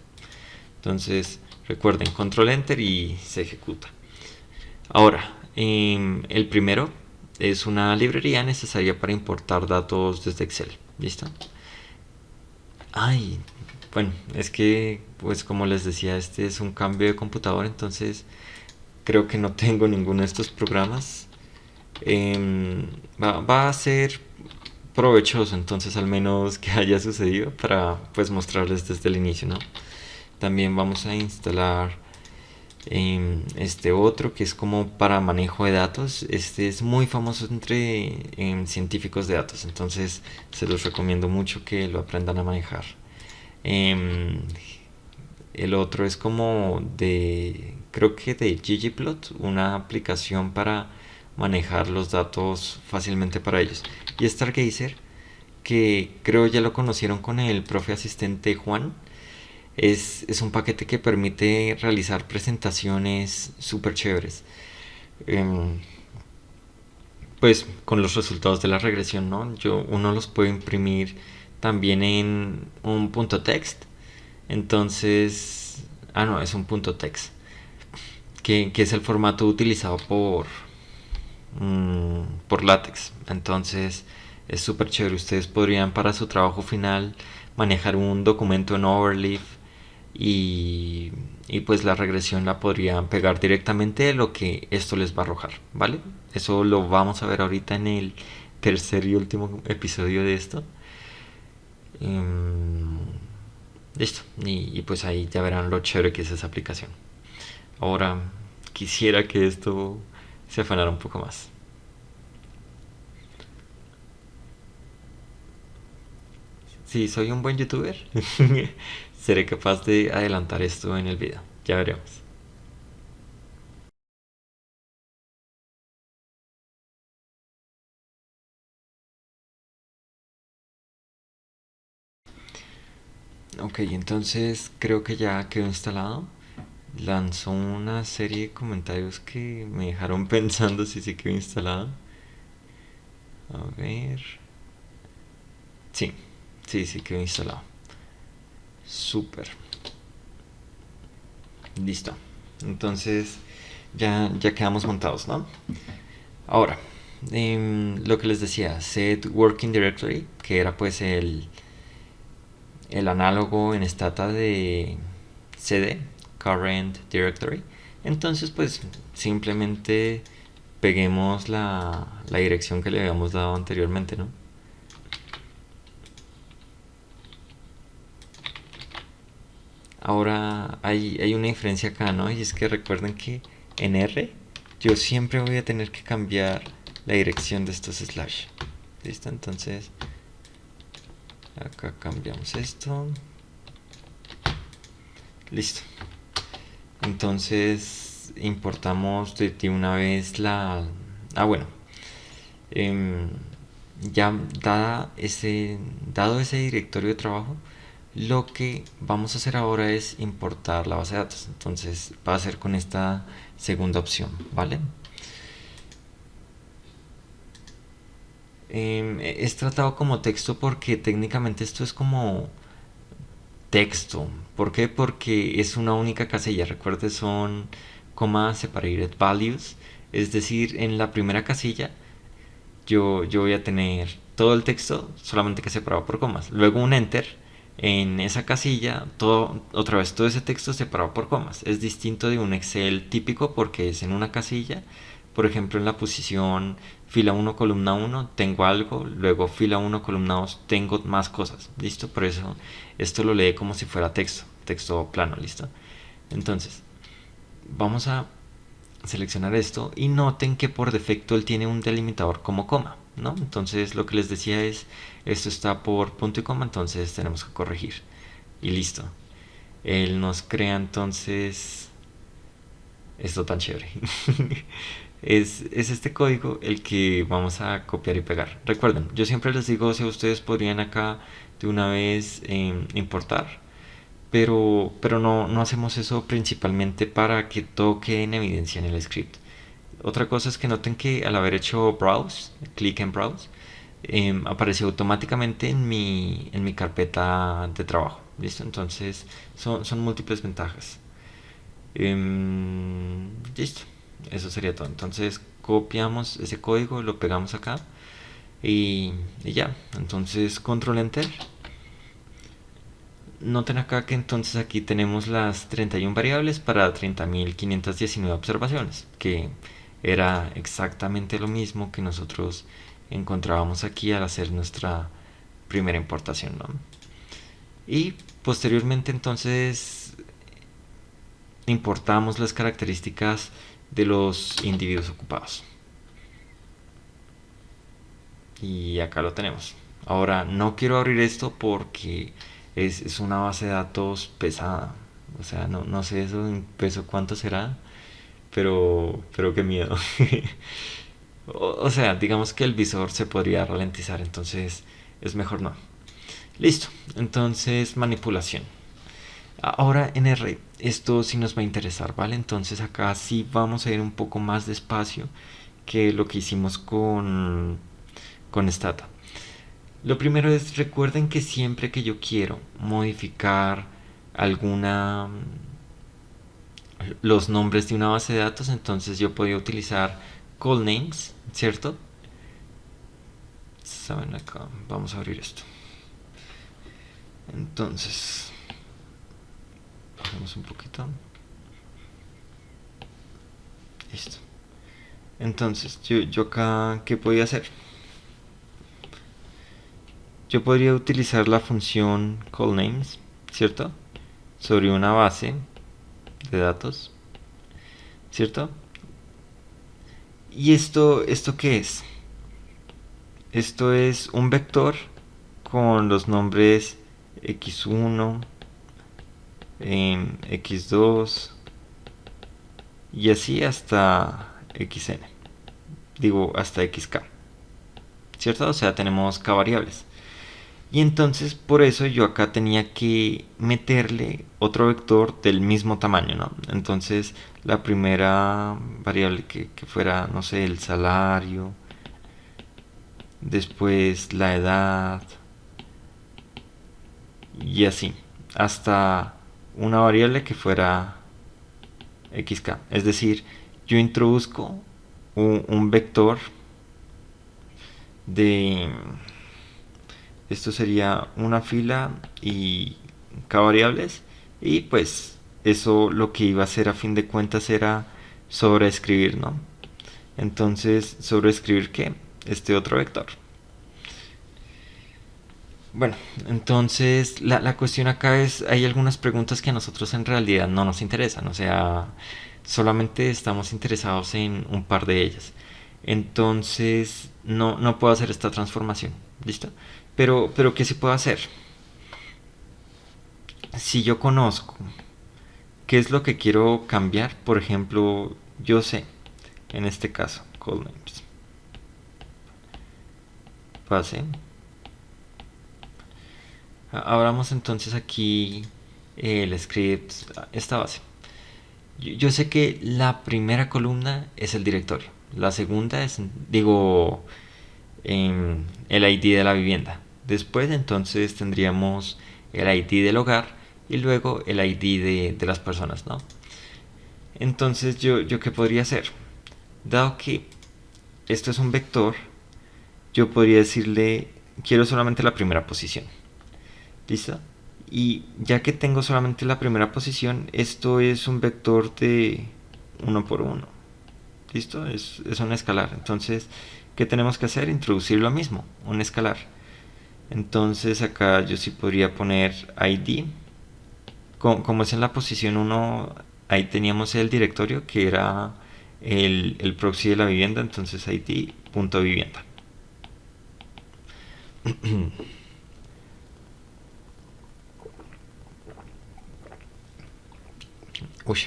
Entonces recuerden, control enter y se ejecuta. Ahora, el primero es una librería necesaria para importar datos desde Excel. ¿Listo? Ay, bueno, es que pues como les decía, este es un cambio de computador, entonces creo que no tengo ninguno de estos programas. Va a ser provechoso entonces al menos que haya sucedido para pues mostrarles desde el inicio, ¿no? También vamos a instalar este otro que es como para manejo de datos. Este es muy famoso entre científicos de datos, entonces se los recomiendo mucho que lo aprendan a manejar. Em, el otro es como creo que de ggplot, una aplicación para manejar los datos fácilmente para ellos. Y Stargazer, que creo ya lo conocieron con el profe asistente Juan, es un paquete que permite realizar presentaciones súper chéveres. Em, pues con los resultados de la regresión, ¿no? Uno los puede imprimir también en un punto text. Entonces, no, es un punto text, que es el formato utilizado por LaTeX. Entonces, es súper chévere. Ustedes podrían para su trabajo final manejar un documento en Overleaf y pues la regresión la podrían pegar directamente de lo que esto les va a arrojar, ¿vale? Eso lo vamos a ver ahorita en el tercer y último episodio de esto. Em, Listo. Y pues ahí ya verán lo chévere que es esa aplicación. Ahora quisiera que esto se afanara un poco más. Si soy un buen youtuber, seré capaz de adelantar esto en el video. Ya veremos. Ok, entonces creo que ya quedó instalado. Lanzó una serie de comentarios que me dejaron pensando si sí quedó instalado. A ver. Sí, Sí, sí quedó instalado. Súper. Listo. Entonces ya quedamos montados, ¿no? Ahora, lo que les decía, set working directory, que era pues el análogo en Stata de cd, current directory. Entonces pues simplemente peguemos la dirección que le habíamos dado anteriormente, ¿no? Ahora hay una diferencia acá, ¿no? Y es que recuerden que en R yo siempre voy a tener que cambiar la dirección de estos slash. ¿Listo? Entonces acá cambiamos esto. Listo. Entonces importamos de una vez la... Ah, bueno. Em, ya dado ese directorio de trabajo, lo que vamos a hacer ahora es importar la base de datos. Entonces va a ser con esta segunda opción, ¿vale? Es tratado como texto porque técnicamente esto es como texto. ¿Por qué? Porque es una única casilla. Recuerde, son coma separated values. Es decir, en la primera casilla yo voy a tener todo el texto solamente que separado por comas. Luego un enter en esa casilla, otra vez todo ese texto separado por comas. Es distinto de un Excel típico porque es en una casilla. Por ejemplo, en la posición fila 1 columna 1 tengo algo, luego fila 1 columna 2 tengo más cosas. ¿Listo? Por eso esto lo lee como si fuera texto plano. ¿Listo? Entonces, vamos a seleccionar esto y noten que por defecto él tiene un delimitador como coma, ¿no? Entonces lo que les decía es, esto está por punto y coma, entonces tenemos que corregir. Y listo. Él nos crea entonces esto tan chévere. Es este código el que vamos a copiar y pegar. Recuerden, yo siempre les digo si ustedes podrían acá de una vez importar, pero no hacemos eso principalmente para que todo quede en evidencia en el script. Otra cosa es que noten que al haber hecho browse, clic en browse, apareció automáticamente en mi carpeta de trabajo. ¿Listo? Entonces son múltiples ventajas. Listo. Eso sería todo. Entonces copiamos ese código, lo pegamos acá y ya. Entonces control enter. Noten acá que entonces aquí tenemos las 31 variables para 30.519 observaciones, que era exactamente lo mismo que nosotros encontrábamos aquí al hacer nuestra primera importación, ¿no? Y posteriormente entonces importamos las características de los individuos ocupados. Y acá lo tenemos. Ahora no quiero abrir esto porque es una base de datos pesada. O sea, no sé eso en peso cuánto será, pero qué miedo. O sea, digamos que el visor se podría ralentizar, entonces es mejor no. Listo, entonces manipulación. Ahora en R, esto sí nos va a interesar, ¿vale? Entonces acá sí vamos a ir un poco más despacio que lo que hicimos con Stata. Lo primero es, recuerden que siempre que yo quiero modificar alguna los nombres de una base de datos, entonces yo podía utilizar call names, ¿cierto? Saben acá, vamos a abrir esto. Entonces, bajemos un poquito. Listo. Entonces, yo acá, ¿qué podía hacer? Yo podría utilizar la función callNames, ¿cierto? Sobre una base de datos, ¿cierto? ¿Y esto qué es? Esto es un vector con los nombres x1, x2 y así hasta xn. Digo, hasta xk, ¿cierto? O sea, tenemos k variables. Y entonces por eso yo acá tenía que meterle otro vector del mismo tamaño, ¿no? Entonces la primera variable que fuera, no sé, el salario, después la edad, y así, hasta una variable que fuera xk. Es decir, yo introduzco un vector de... Esto sería una fila y k variables. Y pues eso lo que iba a hacer a fin de cuentas era sobreescribir, ¿no? Entonces, ¿sobreescribir qué? Este otro vector. Bueno, entonces la cuestión acá es, hay algunas preguntas que a nosotros en realidad no nos interesan, o sea, solamente estamos interesados en un par de ellas. Entonces, no puedo hacer esta transformación, ¿listo? Pero ¿qué se puede hacer? Si yo conozco qué es lo que quiero cambiar, por ejemplo, yo sé, en este caso, call names, pase. Abramos entonces aquí el script, esta base. Yo sé que la primera columna es el directorio. La segunda es, digo, el ID de la vivienda. Después entonces tendríamos el ID del hogar y luego el ID de las personas, ¿no? Entonces yo ¿qué podría hacer? Dado que esto es un vector, yo podría decirle, quiero solamente la primera posición. ¿Listo? Y ya que tengo solamente la primera posición, esto es un vector de uno por uno. ¿Listo? Es un escalar. Entonces, ¿qué tenemos que hacer? Introducir lo mismo, un escalar. Entonces acá yo sí podría poner id. Como es en la posición uno, ahí teníamos el directorio que era el proxy de la vivienda, entonces id.vivienda. Uy,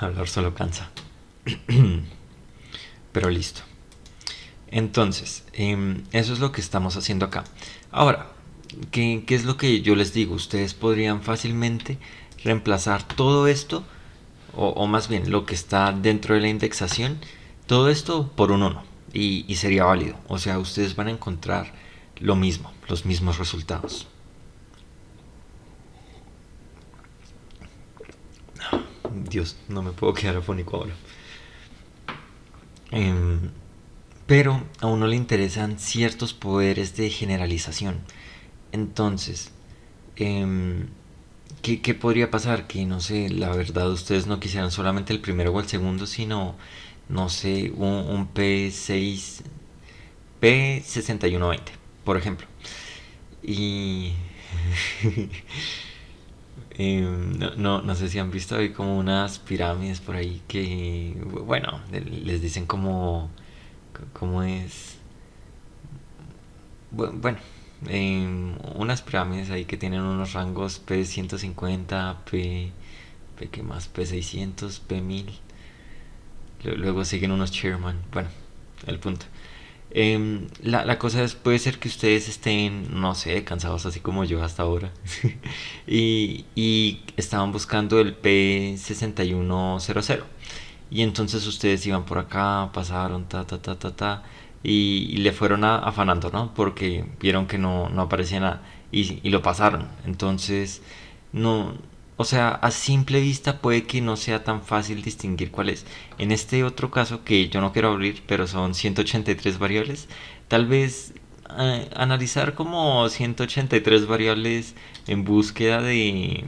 hablar solo cansa. Pero listo. Entonces, eso es lo que estamos haciendo acá. Ahora, ¿qué es lo que yo les digo? Ustedes podrían fácilmente reemplazar todo esto, o más bien lo que está dentro de la indexación, todo esto por un 1 y sería válido. O sea, ustedes van a encontrar lo mismo, los mismos resultados. Dios, no me puedo quedar afónico ahora. Em, pero a uno le interesan ciertos poderes de generalización. Entonces, eh, ¿qué podría pasar? Que no sé, la verdad ustedes no quisieran solamente el primero o el segundo, sino, no sé, un P6, P6120, por ejemplo. Y no sé si han visto, hay como unas pirámides por ahí que, bueno, les dicen cómo es. Bueno, unas pirámides ahí que tienen unos rangos P150, P ¿qué más? P600, P1000. Luego siguen unos Chairman. Bueno, el punto. La cosa es, puede ser que ustedes estén, no sé, cansados así como yo hasta ahora. y estaban buscando el P6100. Y entonces ustedes iban por acá, pasaron, y le fueron afanando, ¿no? Porque vieron que no aparecía nada. Y lo pasaron. Entonces, no, o sea, a simple vista puede que no sea tan fácil distinguir cuál es. En este otro caso, que yo no quiero abrir, pero son 183 variables, tal vez analizar como 183 variables en búsqueda de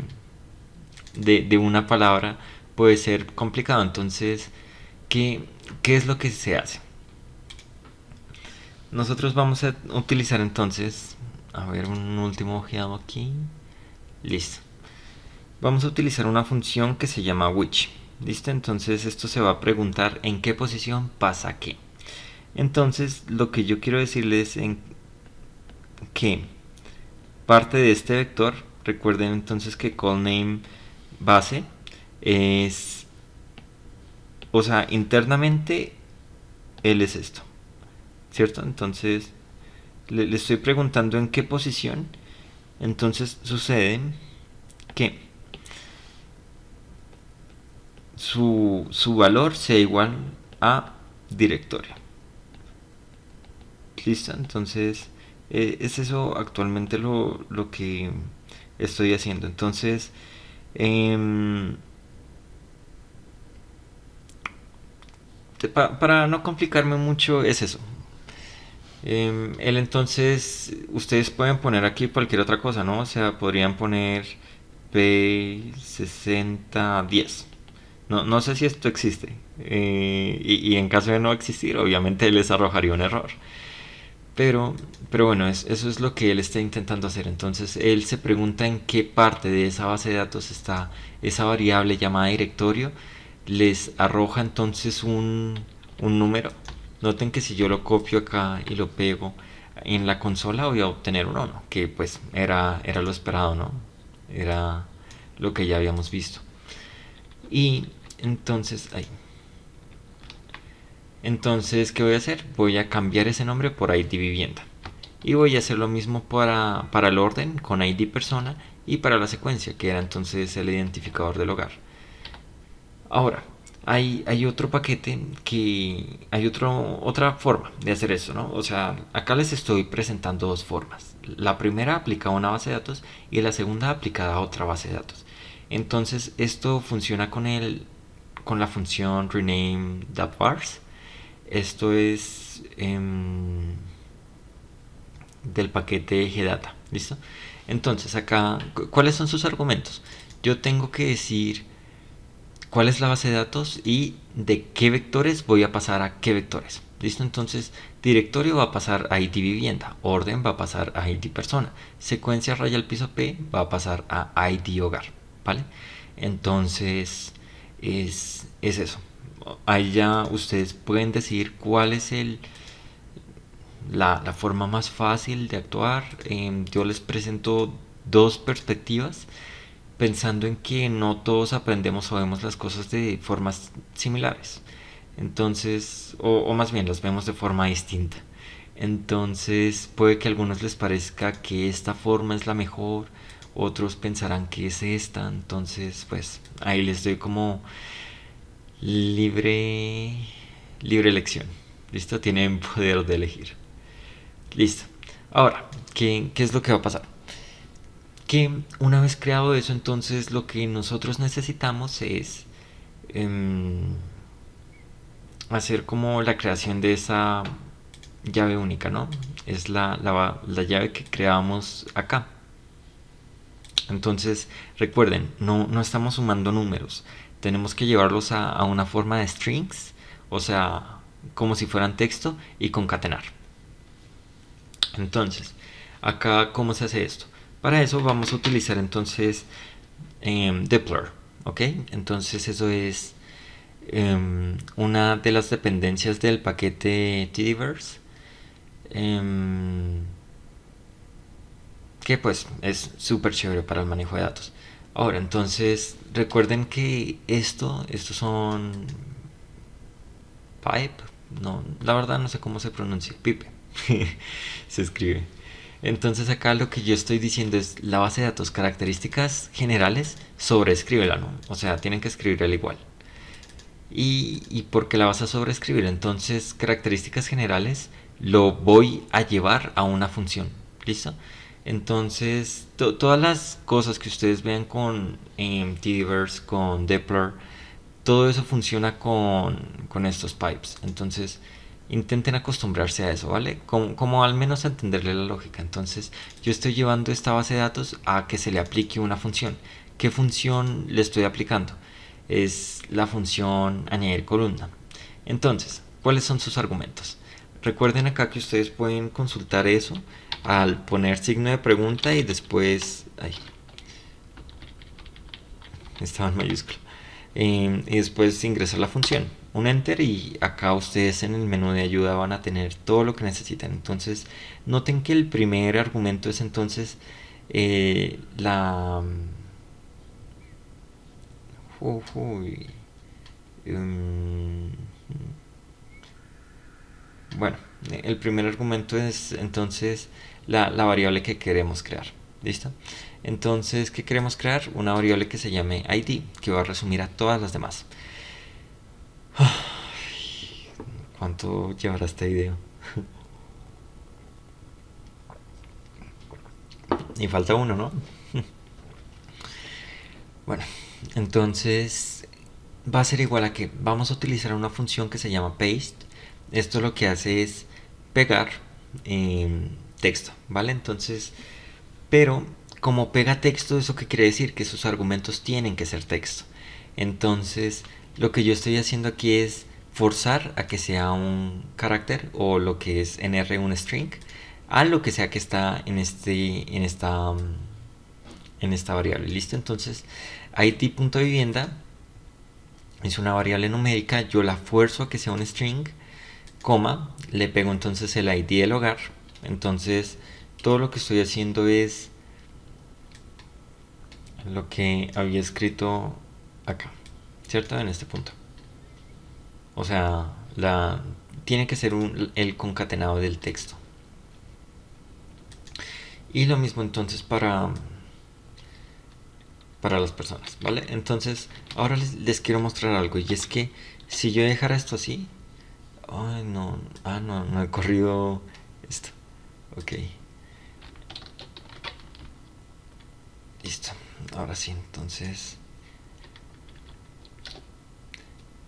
una palabra puede ser complicado. Entonces, ¿qué es lo que se hace? Nosotros vamos a utilizar entonces, a ver, un último ojeado aquí. Listo. Vamos a utilizar una función que se llama which. ¿Listo? Entonces esto se va a preguntar en qué posición pasa qué. Entonces lo que yo quiero decirles es que parte de este vector, recuerden entonces que callName base es, o sea, internamente él es esto, ¿cierto? Entonces le estoy preguntando en qué posición. Entonces sucede que su valor sea igual a directorio. ¿Listo? Entonces es eso actualmente lo que estoy haciendo. Entonces, em, para no complicarme mucho, es eso. El entonces, ustedes pueden poner aquí cualquier otra cosa, ¿no? O sea, podrían poner P6010. No sé si esto existe. Y en caso de no existir, obviamente les arrojaría un error. Pero, pero bueno, eso es lo que él está intentando hacer. Entonces, él se pregunta en qué parte de esa base de datos está esa variable llamada directorio. Les arroja entonces un número. Noten que si yo lo copio acá y lo pego en la consola voy a obtener un 1, que pues era lo esperado, ¿no? Era lo que ya habíamos visto. Y entonces, ahí. Entonces, ¿qué voy a hacer? Voy a cambiar ese nombre por ID vivienda. Y voy a hacer lo mismo para el orden con ID persona y para la secuencia, que era entonces el identificador del hogar. Ahora, hay otro paquete que hay otra forma de hacer eso, ¿no? O sea, acá les estoy presentando dos formas. La primera aplicada a una base de datos y la segunda aplicada a otra base de datos. Entonces, esto funciona con la función rename.vars. Esto es del paquete gdata, ¿listo? Entonces, acá, ¿cuáles son sus argumentos? Yo tengo que decir cuál es la base de datos y de qué vectores voy a pasar a qué vectores. ¿Listo? Entonces, directorio va a pasar a ID vivienda, orden va a pasar a ID persona, secuencia raya al piso P va a pasar a ID hogar, ¿vale? Entonces, es eso. Ahí ya ustedes pueden decir cuál es la forma más fácil de actuar. Yo les presento dos perspectivas pensando en que no todos aprendemos o vemos las cosas de formas similares. Entonces, o más bien las vemos de forma distinta. Entonces, puede que a algunos les parezca que esta forma es la mejor, otros pensarán que es esta. Entonces, pues ahí les doy como libre, libre elección. ¿Listo? Tienen poder de elegir. Listo. Ahora, ¿qué es lo que va a pasar? Que una vez creado eso, entonces lo que nosotros necesitamos es em, hacer como la creación de esa llave única, ¿no? Es la llave que creamos acá. Entonces, recuerden, no estamos sumando números. Tenemos que llevarlos a una forma de strings, o sea, como si fueran texto, y concatenar. Entonces, acá, ¿cómo se hace esto? Para eso vamos a utilizar entonces depler, ¿ok? Entonces eso es una de las dependencias del paquete tdverse, que pues es súper chévere para el manejo de datos. Ahora, entonces recuerden que estos son pipe, no, la verdad no sé cómo se pronuncia, pipe, se escribe. Entonces acá lo que yo estoy diciendo es la base de datos, características generales, sobreescríbela, ¿no? O sea, tienen que escribirla igual. ¿Y por qué la vas a sobreescribir? Entonces, características generales lo voy a llevar a una función. ¿Listo? Entonces, todas las cosas que ustedes vean con tdverse, con depler, todo eso funciona con estos pipes. Entonces, intenten acostumbrarse a eso, ¿vale? Como al menos a entenderle la lógica. Entonces, yo estoy llevando esta base de datos a que se le aplique una función. ¿Qué función le estoy aplicando? Es la función añadir columna. Entonces, ¿cuáles son sus argumentos? Recuerden acá que ustedes pueden consultar eso al poner signo de pregunta y después... Ay, estaba en mayúscula. Y después ingresar la función, un enter, y acá ustedes en el menú de ayuda van a tener todo lo que necesitan. Entonces noten que el primer argumento es entonces la uy, um, bueno, el primer argumento es entonces la variable que queremos crear. ¿Listo? Entonces, ¿qué queremos crear? Una variable que se llame ID, que va a resumir a todas las demás. ¿Cuánto llevará este video? Y falta uno, ¿no? Bueno, entonces va a ser igual a que vamos a utilizar una función que se llama paste. Esto lo que hace es pegar texto, ¿vale? Entonces, pero como pega texto, ¿eso qué quiere decir? Que sus argumentos tienen que ser texto. Entonces, lo que yo estoy haciendo aquí es forzar a que sea un carácter, o lo que es en R un string, a lo que sea que está en esta variable. ¿Listo? Entonces, id.vivienda es una variable numérica, yo la fuerzo a que sea un string, coma, le pego entonces el id del hogar. Entonces, todo lo que estoy haciendo es lo que había escrito acá, ¿cierto? En este punto. O sea, tiene que ser el concatenado del texto. Y lo mismo entonces para las personas, ¿vale? Entonces, ahora les quiero mostrar algo, y es que si yo dejara esto así, ay, no, no he corrido esto. Ok, listo. Ahora sí, entonces,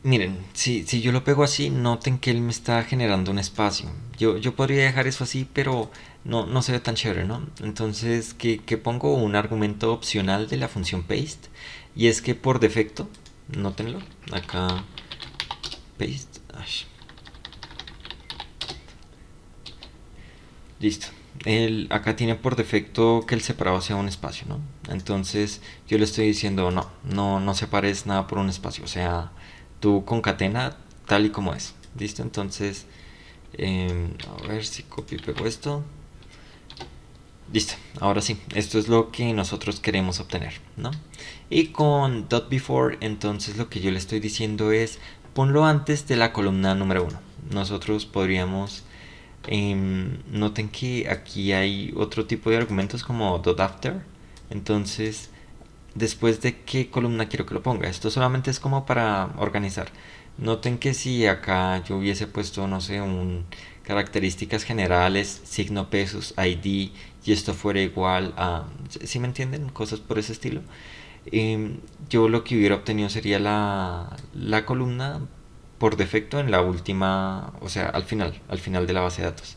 miren, si yo lo pego así, noten que él me está generando un espacio. Yo podría dejar eso así, pero no se ve tan chévere, ¿no? Entonces, que pongo un argumento opcional de la función paste. Y es que por defecto, nótenlo, acá, paste. Ay, listo. Acá tiene por defecto que el separado sea un espacio, ¿no? Entonces yo le estoy diciendo no separes nada por un espacio. O sea, tú concatena tal y como es. ¿Listo? Entonces, a ver si copio y pego esto. Listo, ahora sí, esto es lo que nosotros queremos obtener, ¿no? Y con .before, entonces lo que yo le estoy diciendo es ponlo antes de la columna número 1. Nosotros podríamos, noten que aquí hay otro tipo de argumentos como .after. Entonces, después de qué columna quiero que lo ponga. Esto solamente es como para organizar. Noten que si acá yo hubiese puesto, no sé, un características generales, signo pesos, ID, y esto fuera igual a, ¿sí me entienden? Cosas por ese estilo. Yo lo que hubiera obtenido sería la columna por defecto en la última, o sea, al final de la base de datos.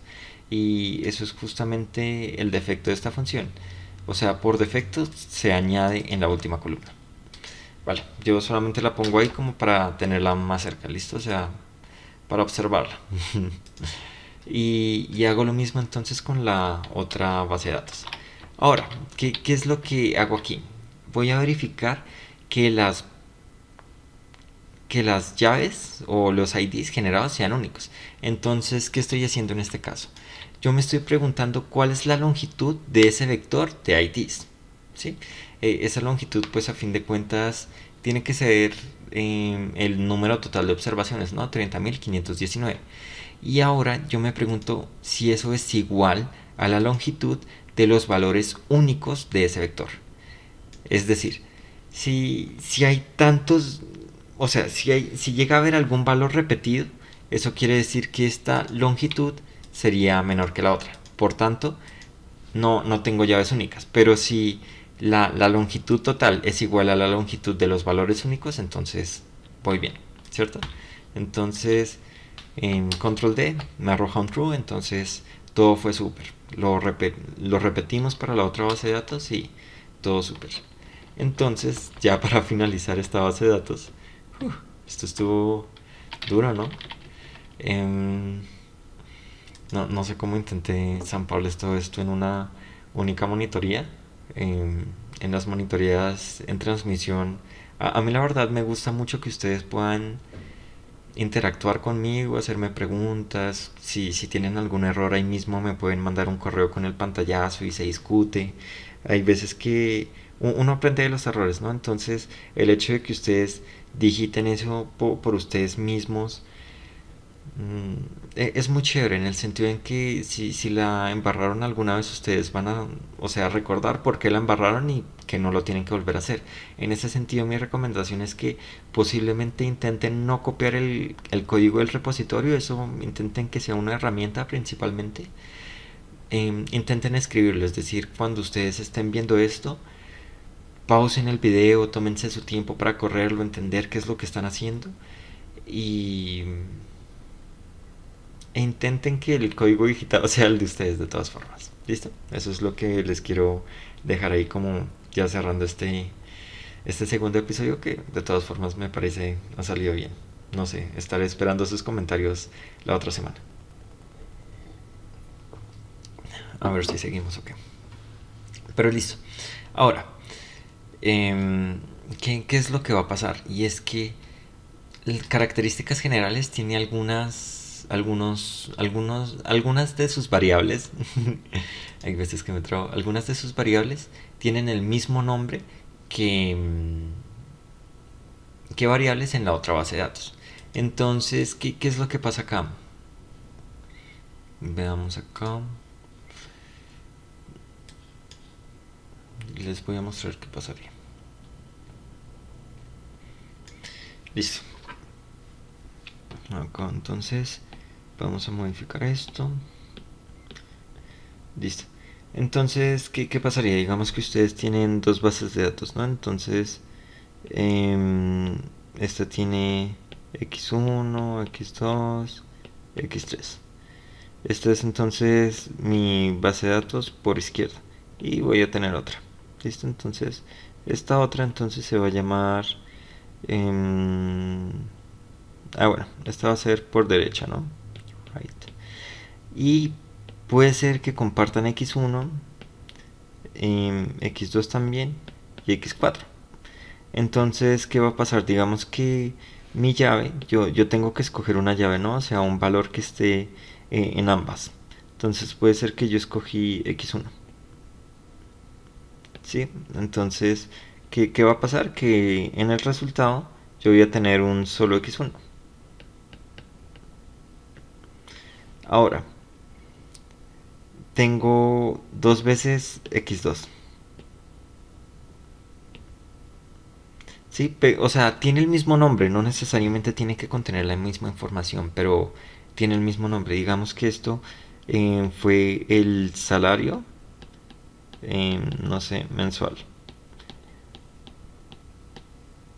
Y eso es justamente el defecto de esta función. O sea, por defecto se añade en la última columna. Vale, yo solamente la pongo ahí como para tenerla más cerca, ¿listo? O sea, para observarla. Y hago lo mismo entonces con la otra base de datos. Ahora, ¿qué es lo que hago aquí? Voy a verificar que las llaves o los IDs generados sean únicos. Entonces, ¿qué estoy haciendo en este caso? Yo me estoy preguntando cuál es la longitud de ese vector de IDs. ¿Sí? Esa longitud, pues a fin de cuentas, tiene que ser el número total de observaciones, ¿no? 30.519. Y ahora yo me pregunto si eso es igual a la longitud de los valores únicos de ese vector. Es decir, si hay tantos, o sea, si llega a haber algún valor repetido, eso quiere decir que esta longitud sería menor que la otra. Por tanto, no tengo llaves únicas. Pero si la longitud total es igual a la longitud de los valores únicos, entonces voy bien, ¿cierto? Entonces, en control D me arroja un true, entonces todo fue súper. Lo repetimos para la otra base de datos y todo súper. Entonces, ya para finalizar esta base de datos, esto estuvo duro, ¿no? Em, no sé cómo intenté zamparles todo esto en una única monitoría. En las monitorías en transmisión, a mí la verdad me gusta mucho que ustedes puedan interactuar conmigo, hacerme preguntas. Si tienen algún error ahí mismo me pueden mandar un correo con el pantallazo y se discute. Hay veces que uno aprende de los errores, ¿no? Entonces el hecho de que ustedes digiten eso por ustedes mismos, es muy chévere en el sentido en que si la embarraron alguna vez ustedes van a, o sea, recordar por qué la embarraron y que no lo tienen que volver a hacer. En ese sentido mi recomendación es que posiblemente intenten no copiar el código del repositorio, eso intenten que sea una herramienta principalmente. Intenten escribirlo, es decir, cuando ustedes estén viendo esto, pausen el video, tómense su tiempo para correrlo, entender qué es lo que están haciendo y e intenten que el código digitado sea el de ustedes de todas formas. ¿Listo? Eso es lo que les quiero dejar ahí como ya cerrando este segundo episodio que de todas formas me parece ha salido bien. No sé, estaré esperando sus comentarios la otra semana. A ver si seguimos o qué. Pero listo. Ahora, ¿qué es lo que va a pasar? Y es que características generales tiene algunas de sus variables. Hay veces que me trabo. Algunas de sus variables tienen el mismo nombre que, que variables en la otra base de datos. Entonces, ¿qué es lo que pasa acá? Veamos acá. Les voy a mostrar qué pasaría. Listo. Acá entonces vamos a modificar esto. Listo. Entonces, ¿qué pasaría? Digamos que ustedes tienen dos bases de datos, ¿no? Entonces, esta tiene x1, x2, x3. Esta es entonces mi base de datos por izquierda. Y voy a tener otra. ¿Listo? Entonces, esta otra entonces se va a llamar... bueno, esta va a ser por derecha, ¿no? Right. Y puede ser que compartan x1, x2 también y x4. Entonces, ¿qué va a pasar? Digamos que mi llave, yo tengo que escoger una llave, ¿no? O sea, un valor que esté en ambas. Entonces puede ser que yo escogí x1. ¿Sí? Entonces, ¿qué va a pasar? Que en el resultado yo voy a tener un solo x1. Ahora, tengo dos veces x2. Sí, o sea, tiene el mismo nombre, no necesariamente tiene que contener la misma información, pero tiene el mismo nombre. Digamos que esto fue el salario, no sé, mensual.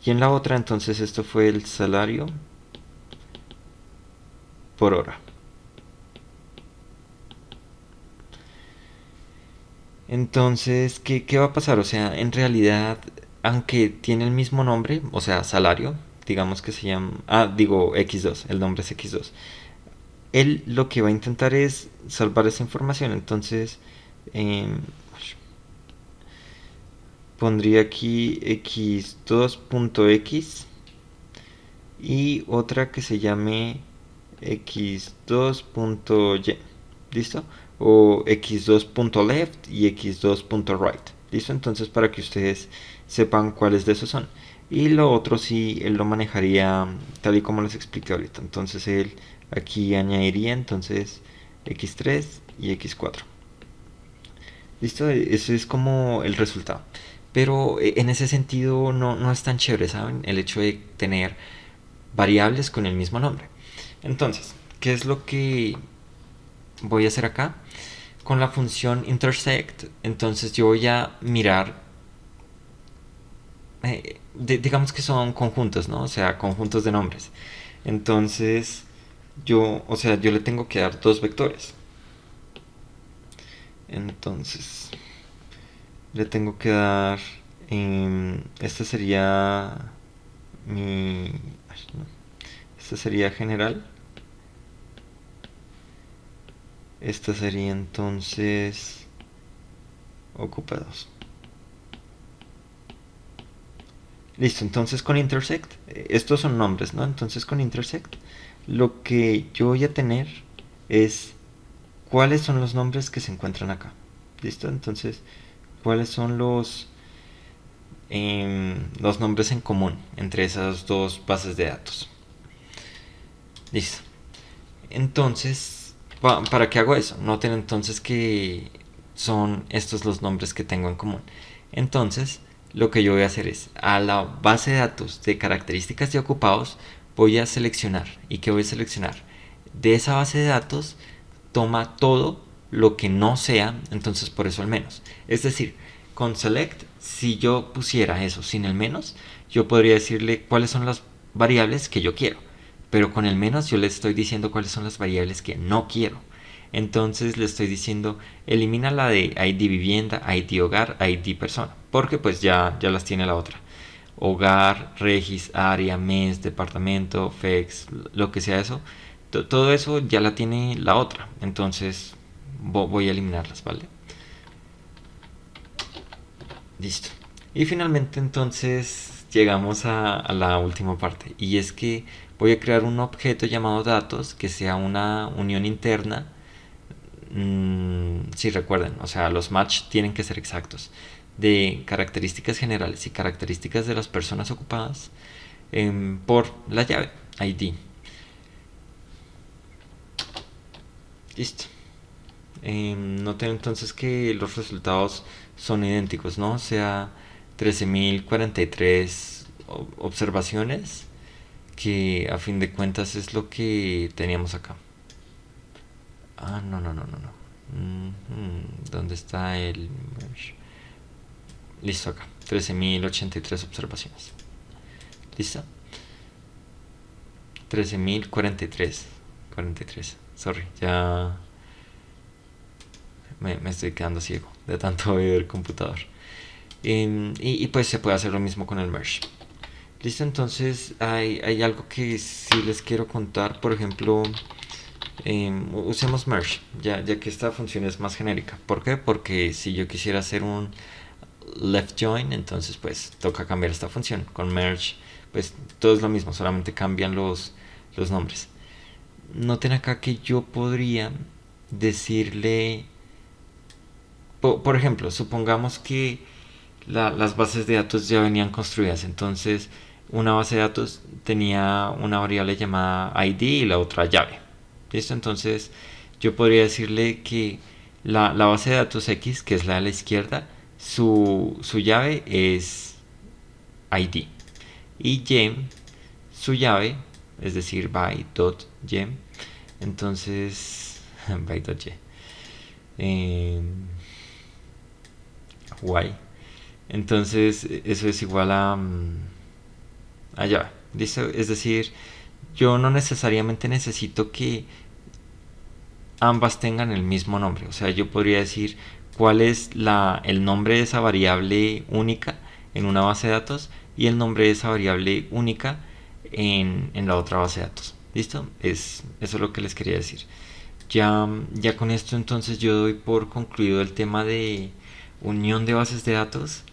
Y en la otra, entonces, esto fue el salario por hora. Entonces, ¿qué va a pasar? O sea, en realidad, aunque tiene el mismo nombre, o sea, salario, digamos que se llama... digo x2, el nombre es x2. Él lo que va a intentar es salvar esa información, entonces pondría aquí x2.x y otra que se llame x2.y. ¿Listo? O x2.left y x2.right. ¿Listo? Entonces para que ustedes sepan cuáles de esos son. Y lo otro sí, él lo manejaría tal y como les expliqué ahorita. Entonces él aquí añadiría entonces x3 y x4. ¿Listo? Eso es como el resultado. Pero en ese sentido no es tan chévere, ¿saben? El hecho de tener variables con el mismo nombre. Entonces, ¿qué es lo que voy a hacer acá? Con la función intersect, entonces yo voy a mirar, digamos que son conjuntos, ¿no? O sea, conjuntos de nombres. Entonces, yo le tengo que dar dos vectores. Entonces, le tengo que dar, este sería mi, este sería general. Esta sería entonces ocupados. Listo, entonces con intersect, estos son nombres, ¿no? Entonces con intersect, lo que yo voy a tener es cuáles son los nombres que se encuentran acá. ¿Listo? Entonces, cuáles son los nombres en común entre esas dos bases de datos. Listo. Entonces, ¿para qué hago eso? Noten entonces que son estos los nombres que tengo en común. Entonces, lo que yo voy a hacer es, a la base de datos de características de ocupados, voy a seleccionar. ¿Y qué voy a seleccionar? De esa base de datos, toma todo lo que no sea, entonces por eso al menos. Es decir, con select, si yo pusiera eso sin el menos, yo podría decirle cuáles son las variables que yo quiero. Pero con el menos yo le estoy diciendo cuáles son las variables que no quiero. Entonces le estoy diciendo, elimina la de ID vivienda, ID hogar, ID persona, porque pues ya las tiene la otra. Hogar, regis, área, mes, departamento, fex, lo que sea eso, todo eso ya la tiene la otra. Entonces voy a eliminarlas, ¿vale? Listo. Y finalmente entonces llegamos a la última parte, y es que voy a crear un objeto llamado datos que sea una unión interna. Si recuerden, o sea, los match tienen que ser exactos, de características generales y características de las personas ocupadas por la llave ID. Listo. Noten entonces que los resultados son idénticos, ¿no? O sea, 13.043 observaciones, que a fin de cuentas es lo que teníamos acá. Ah, no, no, no, no, no. ¿Dónde está el merge? Listo, acá. 13.083 observaciones. ¿Listo? 13.043. 43. Sorry, ya me estoy quedando ciego de tanto ver el computador. Y pues se puede hacer lo mismo con el merge. Listo, entonces hay algo que sí les quiero contar. Por ejemplo, usemos merge, ya que esta función es más genérica. ¿Por qué? Porque si yo quisiera hacer un left join, entonces pues toca cambiar esta función. Con merge pues todo es lo mismo, solamente cambian los nombres. Noten acá que yo podría decirle, por ejemplo, supongamos que las bases de datos ya venían construidas. Entonces una base de datos tenía una variable llamada ID y la otra llave. ¿Listo? Entonces yo podría decirle que la base de datos X, que es la de la izquierda, su llave es ID. Y gem, su llave, es decir, by.gem. Entonces, by.gem. Y. Entonces, eso es igual a llave. ¿Listo? Es decir, yo no necesariamente necesito que ambas tengan el mismo nombre. O sea, yo podría decir cuál es el nombre de esa variable única en una base de datos y el nombre de esa variable única en la otra base de datos. ¿Listo? Eso es lo que les quería decir. Ya con esto entonces yo doy por concluido el tema de unión de bases de datos.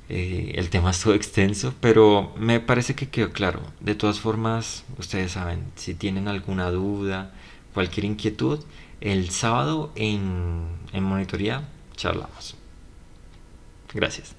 El tema estuvo extenso, pero me parece que quedó claro. De todas formas, ustedes saben, si tienen alguna duda, cualquier inquietud, el sábado en monitoría charlamos. Gracias.